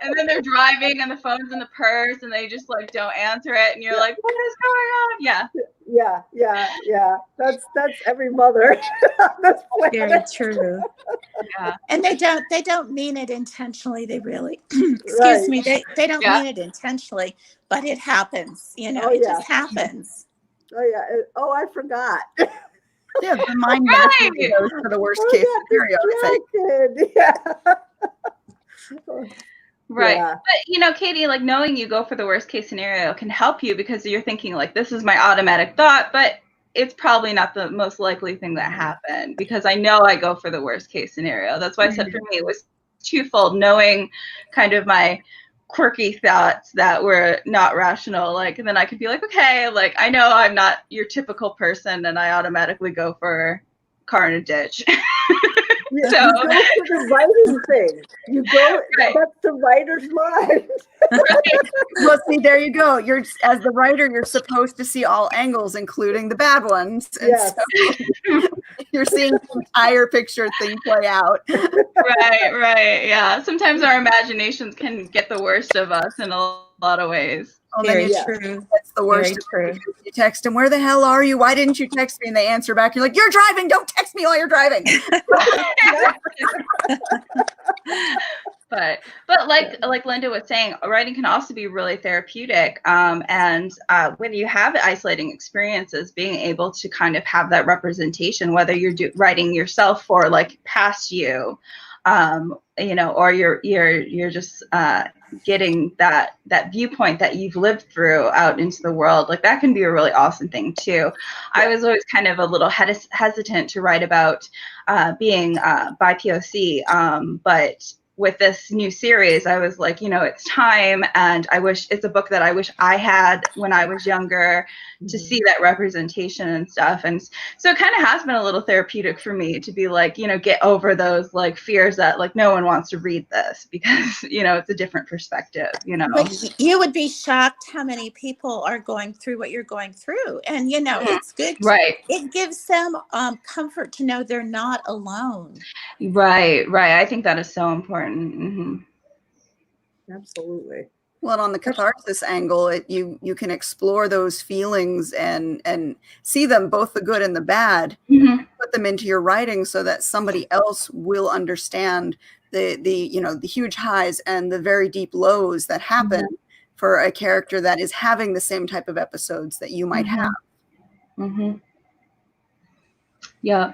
S3: And then they're driving and the phone's in the purse and they just don't answer it and you're like, what is going on?
S2: Yeah. That's every mother. That's
S4: very true.
S3: Yeah.
S4: And they don't mean it intentionally. They really excuse me. They don't mean it intentionally, but it happens. It just happens.
S2: I forgot.
S1: Yeah, the mind naturally goes for the worst case scenario, I think.
S3: Right. But Katie, knowing you go for the worst case scenario can help you because you're thinking this is my automatic thought, but it's probably not the most likely thing that happened because I know I go for the worst case scenario. That's why I said for me it was twofold, knowing kind of my quirky thoughts that were not rational, and then I could be okay, I know I'm not your typical person and I automatically go for car in a ditch.
S2: You
S3: So
S2: go to the writing thing. You go,
S3: Right.
S2: that's the writer's mind.
S1: Well, see, there you go. You're as the writer, you're supposed to see all angles, including the bad ones, and
S2: Yes.
S1: so you're seeing the entire picture thing play out.
S3: right. Yeah. Sometimes our imaginations can get the worst of us in a lot of ways.
S1: Well, then
S4: Very
S1: you
S4: true.
S1: that's the worst.
S4: Very true.
S1: You text them, "Where the hell are you? Why didn't you text me?" And they answer back, "You're like, you're driving. Don't text me while you're driving."
S3: But like Linda was saying, writing can also be really therapeutic. And when you have isolating experiences, being able to kind of have that representation, whether you're writing yourself for like past you, or you're just getting that viewpoint that you've lived through out into the world, like that can be a really awesome thing too. I was always kind of a little hesitant to write about being by POC, but with this new series, I was like, it's time, and it's a book that I wish I had when I was younger, to see that representation and stuff. And so it kind of has been a little therapeutic for me to be like, get over those like fears that like no one wants to read this because, it's a different perspective,
S4: But you would be shocked how many people are going through what you're going through. And, it's good.
S3: Right.
S4: It gives them comfort to know they're not alone.
S3: Right. I think that is so important. Mm-hmm.
S2: Absolutely.
S1: Well, and on the catharsis angle, you can explore those feelings and see them, both the good and the bad, put them into your writing so that somebody else will understand the huge highs and the very deep lows that happen for a character that is having the same type of episodes that you might have.
S3: Yeah.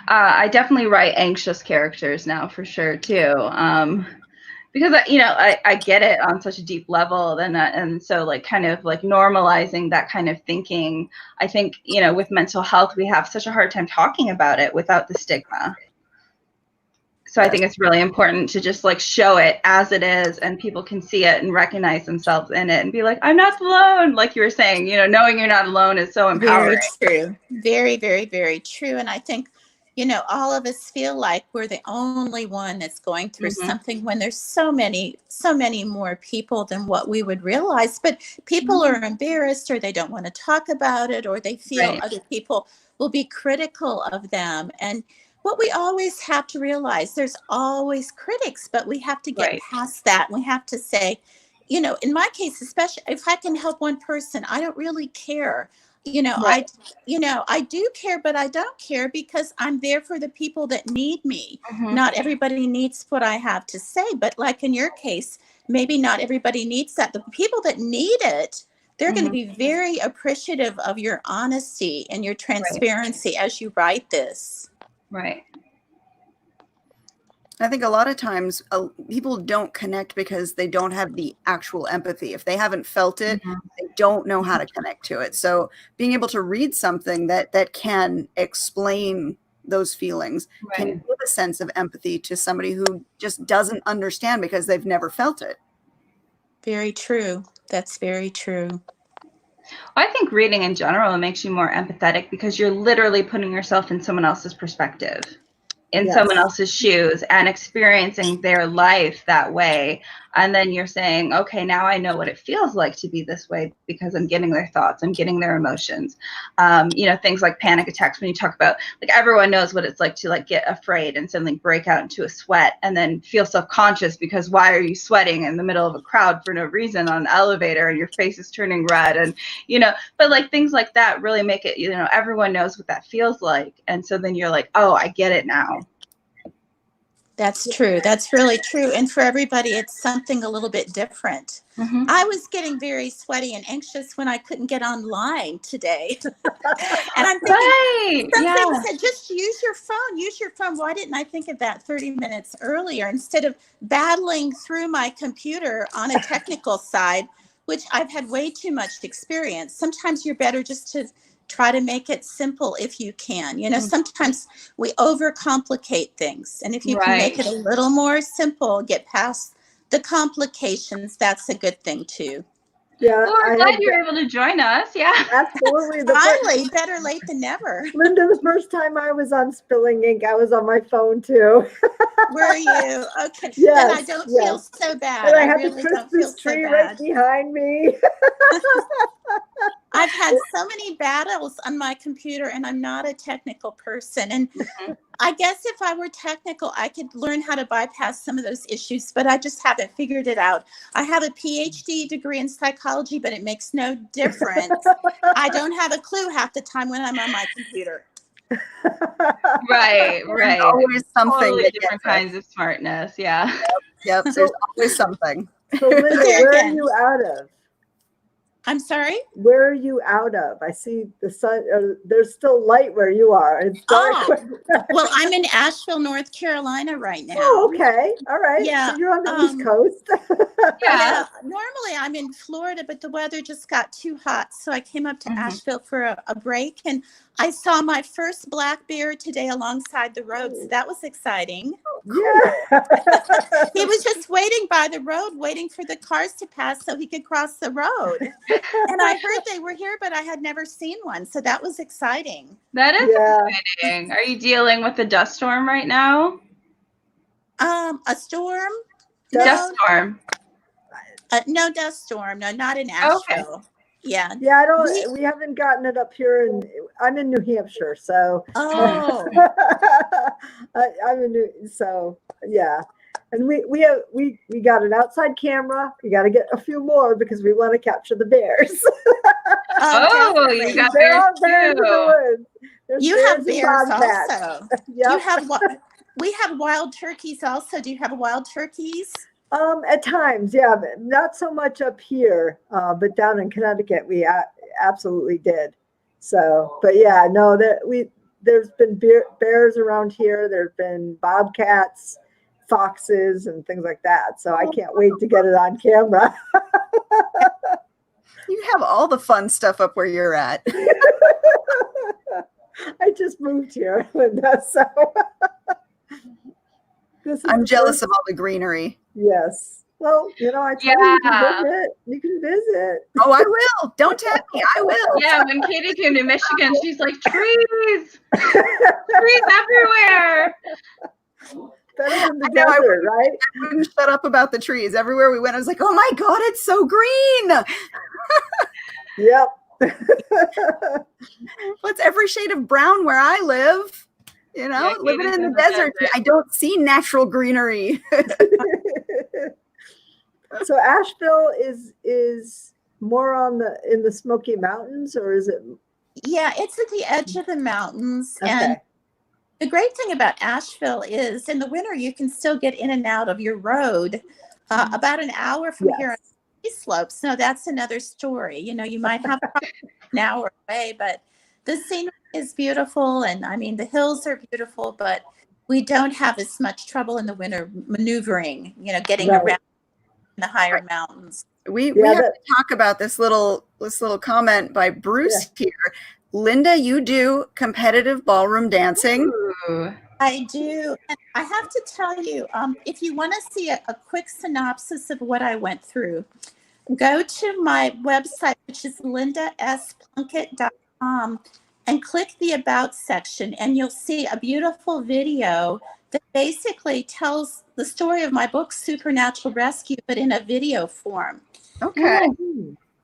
S3: I definitely write anxious characters now for sure too. Because I get it on such a deep level, and so like kind of like normalizing that kind of thinking. I think with mental health we have such a hard time talking about it without the stigma. So I think it's really important to just like show it as it is, and people can see it and recognize themselves in it and be like, I'm not alone. Like you were saying, knowing you're not alone is so empowering.
S4: Very true. Very, very, very true. And I think, all of us feel like we're the only one that's going through something when there's so many more people than what we would realize. But people are embarrassed, or they don't want to talk about it, or they feel other people will be critical of them. And what we always have to realize, there's always critics, but we have to get past that. We have to say, in my case, especially if I can help one person, I don't really care. I do care, but I don't care because I'm there for the people that need me. Not everybody needs what I have to say, but like in your case, maybe not everybody needs that. The people that need it, they're going to be very appreciative of your honesty and your transparency as you write this.
S3: Right.
S1: I think a lot of times people don't connect because they don't have the actual empathy. If they haven't felt it, they don't know how to connect to it. So being able to read something that can explain those feelings can give a sense of empathy to somebody who just doesn't understand because they've never felt it.
S4: Very true. That's very true.
S3: I think reading in general makes you more empathetic because you're literally putting yourself in someone else's perspective, in someone else's shoes, and experiencing their life that way. And then you're saying, okay, now I know what it feels like to be this way because I'm getting their thoughts, I'm getting their emotions. Things like panic attacks, when you talk about, like, everyone knows what it's like to like get afraid and suddenly break out into a sweat and then feel self-conscious because why are you sweating in the middle of a crowd for no reason on an elevator and your face is turning red, and but like things like that really make it, everyone knows what that feels like. And so then you're like, oh, I get it now.
S4: That's true. That's really true. And for everybody, it's something a little bit different. I was getting very sweaty and anxious when I couldn't get online today. And I'm thinking, something said, just use your phone. Use your phone. Why didn't I think of that 30 minutes earlier instead of battling through my computer on a technical side, which I've had way too much experience. Sometimes you're better just to try to make it simple if you can. Sometimes we overcomplicate things. And if you can make it a little more simple, get past the complications, that's a good thing too.
S2: Yeah,
S3: Well, we're glad you were able to join us. Yeah.
S2: absolutely.
S4: Finally, better late than never.
S2: Linda, the first time I was on Spilling Ink, I was on my phone too.
S4: Were you? Okay.
S2: Yes,
S4: Then I don't feel
S2: yes.
S4: so bad.
S2: And I
S4: I
S2: had
S4: really
S2: the
S4: don't feel
S2: Christmas
S4: so
S2: tree right
S4: bad.
S2: behind me.
S4: I've had so many battles on my computer, and I'm not a technical person. And I guess if I were technical, I could learn how to bypass some of those issues, but I just haven't figured it out. I have a PhD degree in psychology, but it makes no difference. I don't have a clue half the time when I'm on my computer.
S3: Right.
S1: There's always something
S3: Totally
S1: that
S3: different
S1: gets us.
S3: kinds of smartness. Yeah.
S1: Yep,
S2: So-
S1: there's always something.
S2: So Linda,
S4: there
S2: where are
S4: again.
S2: you out of?
S4: I'm sorry?
S2: Where are you out of? I see the sun. There's still light where you are. It's dark.
S4: Oh, well, I'm in Asheville, North Carolina right now.
S2: Oh, okay. All right.
S4: Yeah,
S2: So you're on the East Coast.
S4: Yeah, normally I'm in Florida, but the weather just got too hot. So I came up to Asheville for a break, and I saw my first black bear today alongside the road. So that was exciting.
S2: Yeah.
S4: He was just waiting by the road, waiting for the cars to pass so he could cross the road. And I heard they were here, but I had never seen one. So that was exciting.
S3: That is
S2: Yeah.
S3: exciting. Are you dealing with a dust storm right now?
S4: A storm?
S3: Dust storm.
S4: No dust storm. No, not in Asheville.
S3: Okay.
S4: Yeah.
S2: Yeah, I don't. We haven't gotten it up here, and I'm in New Hampshire, so.
S4: Oh.
S2: I'm in New. So yeah, and we got an outside camera. We got to get a few more because we want to capture the bears.
S3: Oh, you got
S2: There
S3: bears
S2: are bears in the
S3: too.
S2: woods. There's
S4: You have
S2: and
S4: bears
S2: bobcats.
S4: also.
S2: Yep.
S4: You have we have wild turkeys also. Do you have wild turkeys?
S2: At times, yeah, but not so much up here, but down in Connecticut, we absolutely did. So, but yeah, no, there's been bears around here. There's been bobcats, foxes, and things like that. So I can't wait to get it on camera.
S1: You have all the fun stuff up where you're at.
S2: I just moved here, Linda, so.
S1: I'm jealous of all the greenery.
S2: Yes. Well, I told you can visit. You can visit.
S1: Oh, I will. Don't tell me. I will.
S3: Yeah, when Katie came to Michigan, she's like, trees! Trees everywhere!
S2: Better than the desert, right?
S1: I wouldn't shut up about the trees. Everywhere we went, I was like, oh my God, it's so green.
S2: Yep.
S1: What's every shade of brown where I live? Living in the desert, I don't see natural greenery.
S2: So Asheville is more in the Smoky Mountains, or is it?
S4: Yeah, it's at the edge of the mountains.
S2: Okay.
S4: And the great thing about Asheville is in the winter, you can still get in and out of your road about an hour from here on the slopes. So that's another story. You might have an hour away, but the scenery is beautiful. And I mean, the hills are beautiful, but we don't have as much trouble in the winter maneuvering, getting around in the higher mountains.
S1: We have to talk about this little comment by Bruce here. Linda, you do competitive ballroom dancing.
S3: Ooh.
S4: I do. And I have to tell you, if you want to see a quick synopsis of what I went through, go to my website, which is lindasPlunkett.com, and click the About section, and you'll see a beautiful video that basically tells the story of my book, Supernatural Rescue, but in a video form.
S1: Okay.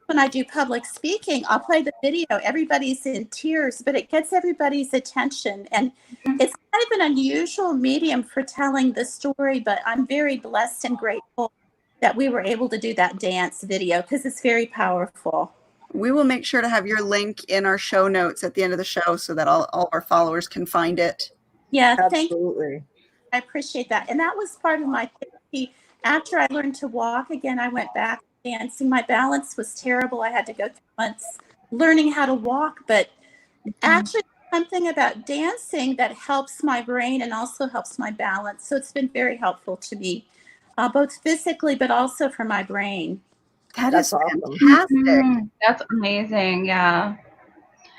S4: When I do public speaking, I'll play the video. Everybody's in tears, but it gets everybody's attention. And it's kind of an unusual medium for telling the story, but I'm very blessed and grateful that we were able to do that dance video because it's very powerful.
S1: We will make sure to have your link in our show notes at the end of the show so that all our followers can find it.
S4: Yeah,
S2: Absolutely.
S4: thank you. I appreciate that. And that was part of my therapy. After I learned to walk again, I went back dancing. My balance was terrible. I had to go through months learning how to walk, but actually something about dancing that helps my brain and also helps my balance. So it's been very helpful to me, both physically, but also for my brain.
S1: That's
S2: awesome.
S1: Fantastic.
S3: That's amazing. Yeah.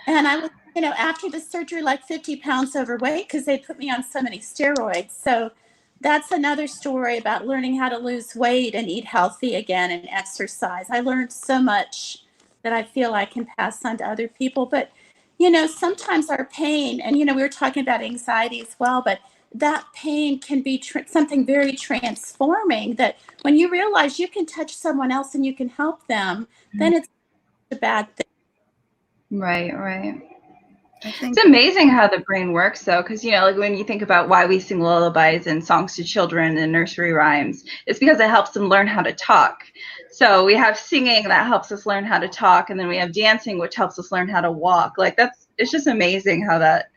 S4: And I was, after the surgery, like 50 pounds overweight because they put me on so many steroids. So that's another story about learning how to lose weight and eat healthy again and exercise. I learned so much that I feel I can pass on to other people. But, sometimes our pain, and, we were talking about anxiety as well, but that pain can be something very transforming, that when you realize you can touch someone else and you can help them, then it's a bad thing.
S3: Right, right.
S1: I think
S3: It's amazing how the brain works, though, because, like when you think about why we sing lullabies and songs to children and nursery rhymes, it's because it helps them learn how to talk. So we have singing that helps us learn how to talk, and then we have dancing, which helps us learn how to walk. Like it's just amazing how that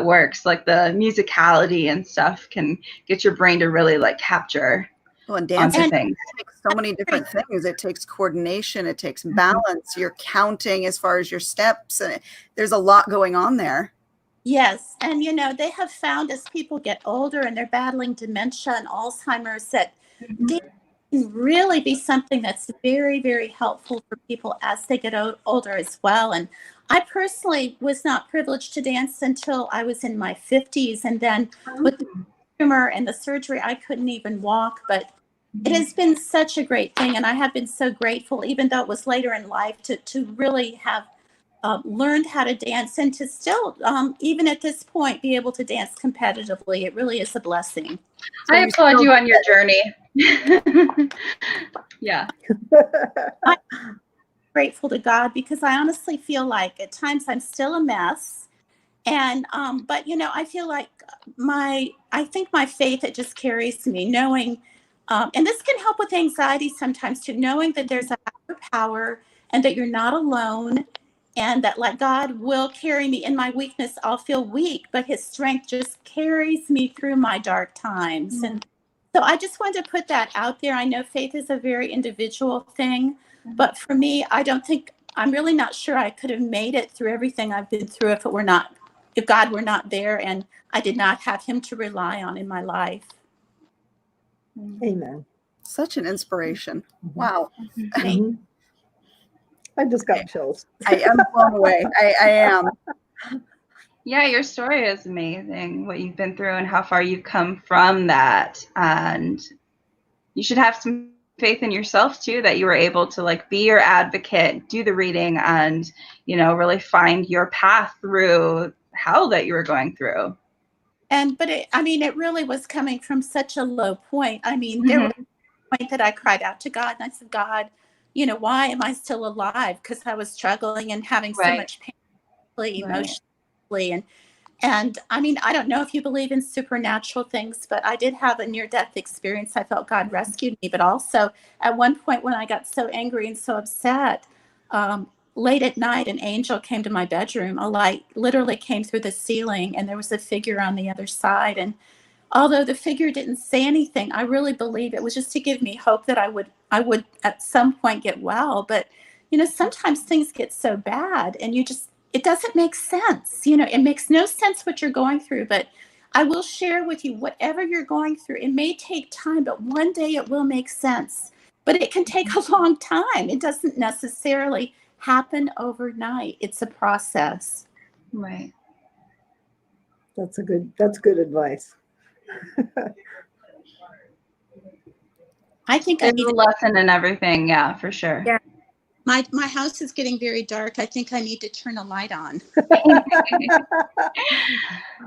S3: works. Like the musicality and stuff can get your brain to really like capture
S1: and
S3: onto
S1: dancing
S3: things.
S1: takes so many different things. It takes coordination, it takes balance, you're counting as far as your steps, and there's a lot going on there.
S4: Yes. And, they have found as people get older and they're battling dementia and Alzheimer's, that dance can really be something that's very, very helpful for people as they get older as well. And I personally was not privileged to dance until I was in my 50s. And then with the tumor and the surgery, I couldn't even walk. But it has been such a great thing. And I have been so grateful, even though it was later in life, to really have learned how to dance and to still, even at this point, be able to dance competitively. It really is a blessing.
S3: So I applaud you on your journey. Yeah.
S4: I'm grateful to God, because I honestly feel like at times I'm still a mess. And, but, I feel like I think my faith, it just carries me, knowing, and this can help with anxiety sometimes too, knowing that there's a higher power and that you're not alone. And that, like, God will carry me in my weakness. I'll feel weak, but his strength just carries me through my dark times. And so I just wanted to put that out there. I know faith is a very individual thing, but for me, I'm really not sure I could have made it through everything I've been through if God were not there and I did not have him to rely on in my life.
S2: Amen.
S1: Such an inspiration. Wow.
S2: I just got chills.
S1: I am blown away. I am.
S3: Yeah, your story is amazing, what you've been through and how far you've come from that. And you should have some faith in yourself too, that you were able to like be your advocate, do the reading, and really find your path through hell that you were going through.
S4: But it really was coming from such a low point. There was a point that I cried out to God, and I said, God, why am I still alive? Because I was struggling and having so much pain, emotionally. And I don't know if you believe in supernatural things, but I did have a near-death experience. I felt God rescued me. But also at one point when I got so angry and so upset, late at night, an angel came to my bedroom. A light literally came through the ceiling, and there was a figure on the other side. And although the figure didn't say anything, I really believe it was just to give me hope that I would at some point get well. But, sometimes things get so bad and it doesn't make sense. It makes no sense what you're going through. But I will share with you, whatever you're going through, it may take time, but one day it will make sense. But it can take a long time. It doesn't necessarily happen overnight. It's a process.
S3: Right.
S2: That's good advice.
S4: I think
S3: There's a lesson in everything. Yeah, for sure.
S4: Yeah. My house is getting very dark. I think I need to turn a light on.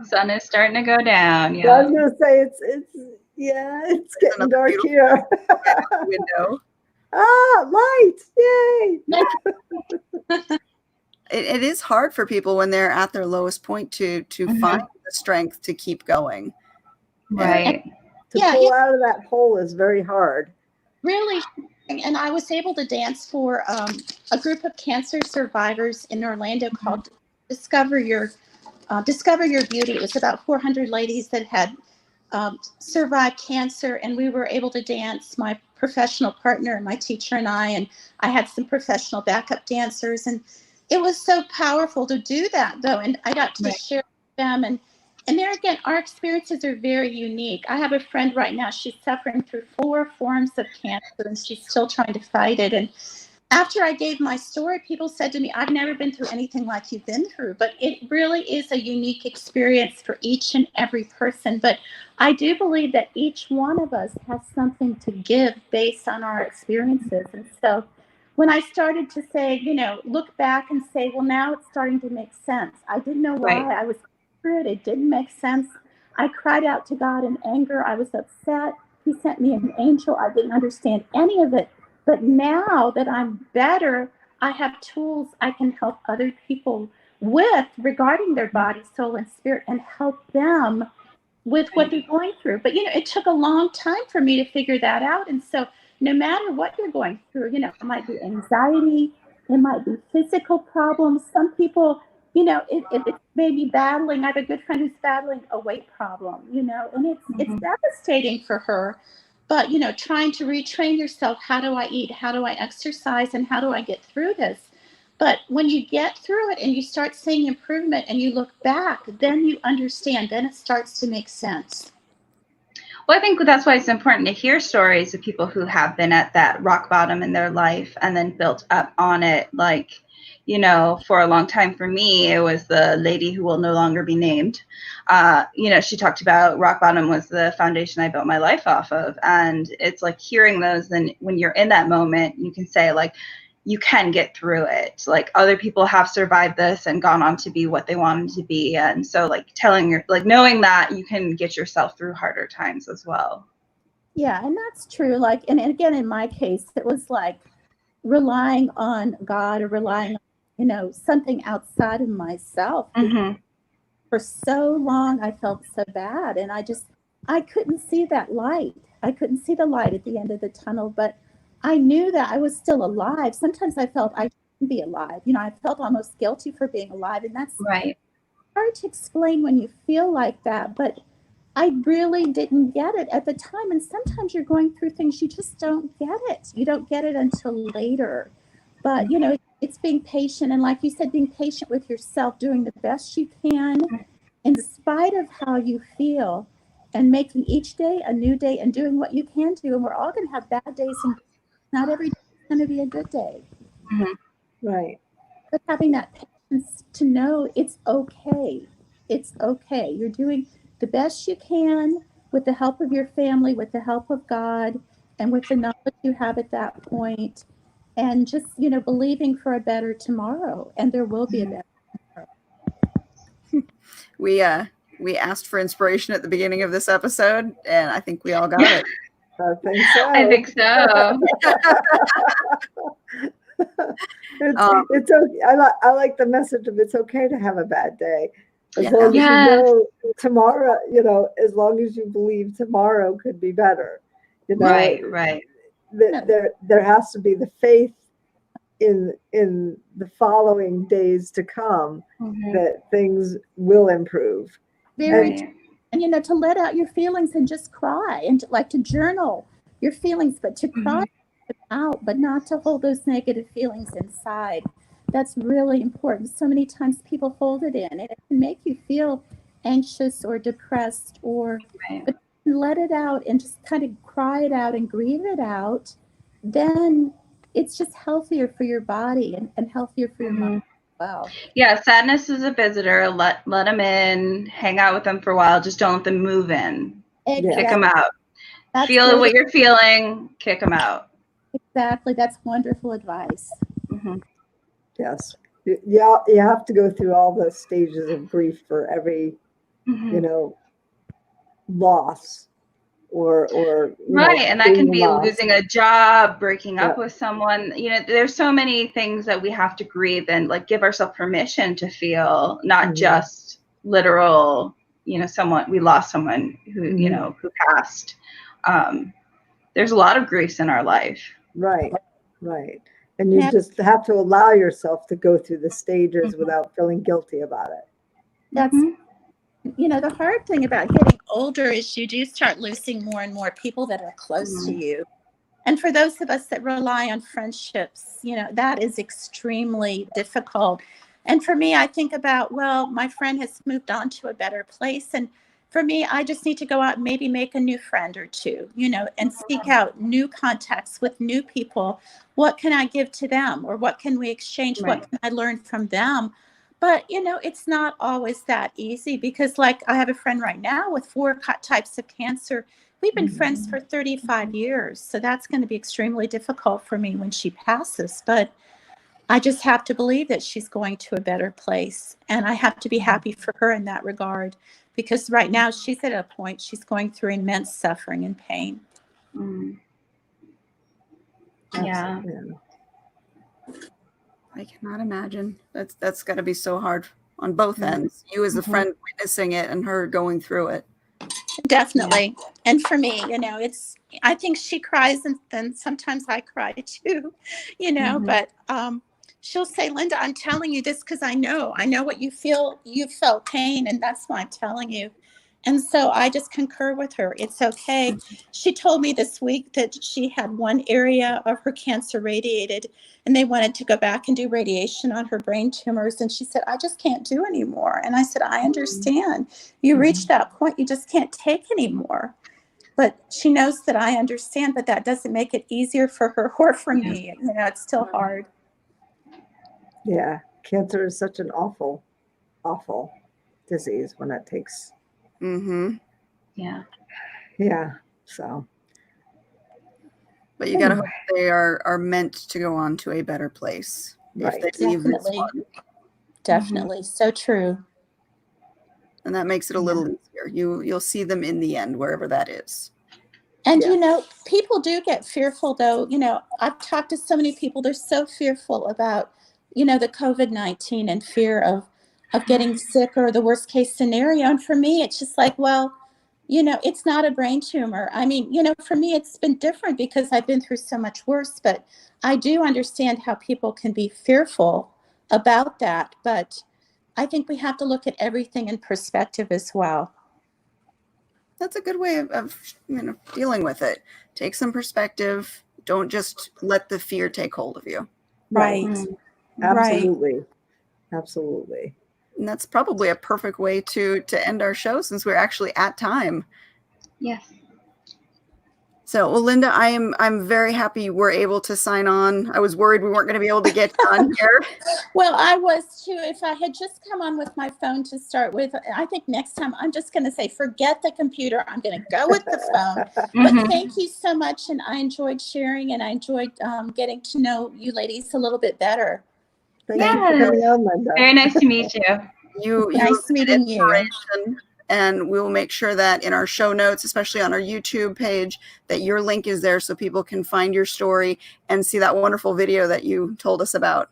S3: Sun is starting to go down. Yeah.
S2: I was going to say it's getting dark here.
S1: Window.
S2: Light! Yay!
S1: It is hard for people when they're at their lowest point to find the strength to keep going.
S3: Right.
S2: To pull out of that hole is very hard.
S4: Really. And I was able to dance for a group of cancer survivors in Orlando called Discover Your Beauty. It was about 400 ladies that had survived cancer, and we were able to dance, my professional partner and my teacher and I had some professional backup dancers, and it was so powerful to do that, though. And I got to share with them, and there again, our experiences are very unique. I have a friend right now, she's suffering through 4 forms of cancer, and she's still trying to fight it. And after I gave my story, people said to me, I've never been through anything like you've been through, but it really is a unique experience for each and every person. But I do believe that each one of us has something to give based on our experiences. And so when I started to say, look back and say, well, now it's starting to make sense. I didn't know
S3: Right.
S4: why I was through it. It didn't make sense. I cried out to God in anger. I was upset. He sent me an angel. I didn't understand any of it. But now that I'm better, I have tools I can help other people with regarding their body, soul, and spirit, and help them with what they're going through. But, it took a long time for me to figure that out. And so no matter what you're going through, it might be anxiety, it might be physical problems. Some people, it may be battling. I have a good friend who's battling a weight problem, and it's devastating for her. But, trying to retrain yourself, how do I eat? How do I exercise? And how do I get through this? But when you get through it and you start seeing improvement and you look back, then you understand, then it starts to make sense.
S3: Well, I think that's why it's important to hear stories of people who have been at that rock bottom in their life and then built up on it. Like, for a long time for me, it was the lady who will no longer be named. She talked about rock bottom was the foundation I built my life off of. And it's like hearing those, then when you're in that moment, you can say, like, you can get through it. Like, other people have survived this and gone on to be what they wanted to be. And so, like, knowing that you can get yourself through harder times as well.
S4: Yeah, and that's true. Like, and again, in my case, it was like relying on God or relying on, something outside of myself. For so long, I felt so bad. And I couldn't see that light. I couldn't see the light at the end of the tunnel, but I knew that I was still alive. Sometimes I felt I shouldn't be alive. I felt almost guilty for being alive. And that's
S3: right.
S4: hard to explain when you feel like that. But I really didn't get it at the time. And sometimes you're going through things, you just don't get it. You don't get it until later. But, it's being patient. And like you said, being patient with yourself, doing the best you can in spite of how you feel, and making each day a new day and doing what you can do. And we're all going to have bad days, and not every day is going to be a good day.
S2: Right.
S4: But having that patience to know it's okay. It's okay. You're doing the best you can with the help of your family, with the help of God, and with the knowledge you have at that point. And just, believing for a better tomorrow. And there will be a better tomorrow.
S1: We asked for inspiration at the beginning of this episode, and I think we all got it.
S2: I think so.
S3: I think so.
S2: It's okay. I like the message of it's okay to have a bad day. As long as
S3: Yes.
S2: you know tomorrow, as long as you believe tomorrow could be better.
S3: Right.
S2: There has to be the faith in the following days to come that things will improve.
S4: And to let out your feelings and just cry, and to journal your feelings, but to cry out, but not to hold those negative feelings inside. That's really important. So many times people hold it in, and it can make you feel anxious or depressed, but let it out and just kind of cry it out and grieve it out. Then it's just healthier for your body and healthier for your mind. Wow.
S3: Yeah, sadness is a visitor. Let them in, hang out with them for a while. Just don't let them move in.
S4: Exactly.
S3: Kick them out. Feel what you're feeling. Kick them out.
S4: Exactly. That's wonderful advice.
S2: Yes. You have to go through all the stages of grief for every, loss or
S3: right. And that can be losing a job, breaking up with someone. There's so many things that we have to grieve and give ourselves permission to feel, not just literal, someone, we lost someone who, who passed. There's a lot of griefs in our life. Right.
S2: And you just have to allow yourself to go through the stages without feeling guilty about it.
S4: That's the hard thing about getting older is you do start losing more and more people that are close to you. And for those of us that rely on friendships, that is extremely difficult. And for me, I think about, well, my friend has moved on to a better place. And for me, I just need to go out and maybe make a new friend or two, and seek out new contacts with new people. What can I give to them, or what can we exchange?
S3: Right.
S4: What can I learn from them? But, it's not always that easy, because like I have a friend right now with 4 types of cancer. We've been friends for 35 years. So that's going to be extremely difficult for me when she passes. But I just have to believe that she's going to a better place. And I have to be happy for her in that regard, because right now she's at a point, she's going through immense suffering and pain.
S3: Mm. Yeah.
S1: I cannot imagine. That's got to be so hard on both ends. You as a friend witnessing it and her going through it.
S4: Definitely. And for me, I think she cries, and then sometimes I cry too, but she'll say, Linda, I'm telling you this because I know what you feel. You felt pain, and that's why I'm telling you. And so I just concur with her. It's okay. She told me this week that she had one area of her cancer radiated, and they wanted to go back and do radiation on her brain tumors. And she said, I just can't do anymore. And I said, I understand. You reached that point. You just can't take anymore. But she knows that I understand, but that doesn't make it easier for her or for me. It's still hard.
S2: Yeah. Cancer is such an awful, awful disease when it takes.
S1: Mm-hmm.
S3: Yeah.
S2: Yeah. So.
S1: But you got to hope they are meant to go on to a better place.
S2: Right.
S1: If they leave this
S4: Definitely.
S1: one.
S4: Definitely. So true.
S1: And that makes it a little easier. You'll see them in the end, wherever that is.
S4: And, people do get fearful, though. I've talked to so many people. They're so fearful about, the COVID-19 and fear of getting sick or the worst case scenario. And for me, it's just like, well, it's not a brain tumor. I mean, for me, it's been different because I've been through so much worse. But I do understand how people can be fearful about that. But I think we have to look at everything in perspective as well.
S1: That's a good way of dealing with it. Take some perspective. Don't just let the fear take hold of you.
S4: Right.
S2: Absolutely.
S4: Right.
S2: Absolutely.
S1: And that's probably a perfect way to end our show, since we're actually at time.
S3: Yes.
S1: So, well, Linda, I'm very happy we're able to sign on. I was worried we weren't going to be able to get on here.
S4: Well, I was too. If I had just come on with my phone to start with, I think next time I'm just going to say, forget the computer. I'm going to go with the phone. But thank you so much. And I enjoyed sharing, and I enjoyed getting to know you ladies a little bit better.
S2: Thank you for coming on, Linda.
S3: Very nice to meet you.
S4: Nice meeting you.
S1: And we will make sure that in our show notes, especially on our YouTube page, that your link is there so people can find your story and see that wonderful video that you told us about.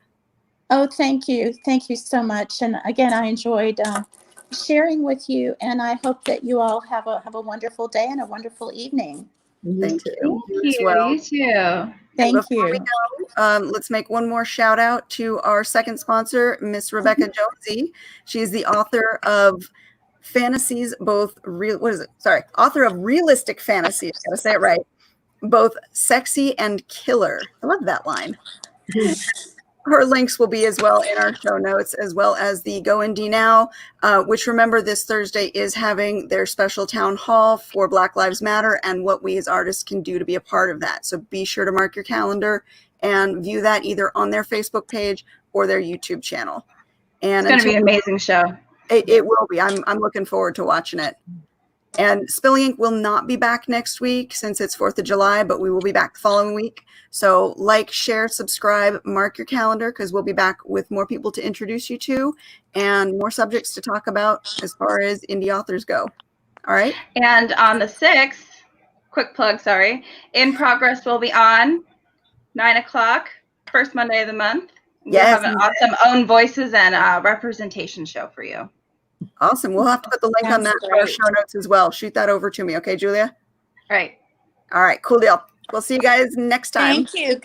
S4: Oh, thank you. Thank you so much. And again, I enjoyed sharing with you, and I hope that you all have a wonderful day and a wonderful evening.
S1: Thank you.
S3: Thank you. You too.
S4: Thank you.
S1: Let's make one more shout out to our second sponsor, Miss Rebecca Jonesy. She's the author of Fantasies, author of Realistic Fantasies. Gotta say it right. Both sexy and killer. I love that line. Her links will be as well in our show notes, as well as the Go Indie Now, which, remember, this Thursday is having their special town hall for Black Lives Matter and what we as artists can do to be a part of that. So be sure to mark your calendar and view that either on their Facebook page or their YouTube channel. And
S3: it's going to be an amazing show.
S1: It will be. I'm looking forward to watching it. And Spilling Ink will not be back next week since it's 4th of July, but we will be back the following week. So like, share, subscribe, mark your calendar, because we'll be back with more people to introduce you to and more subjects to talk about as far as indie authors go. All right.
S3: And on the 6th, quick plug, sorry, In Progress will be on 9:00, first Monday of the month. We'll have an awesome own voices and representation show for you.
S1: Awesome. We'll have to put the link on that in our show notes as well. Shoot that over to me. Okay, Julia?
S3: All right.
S1: All right. Cool deal. We'll see you guys next time.
S4: Thank you.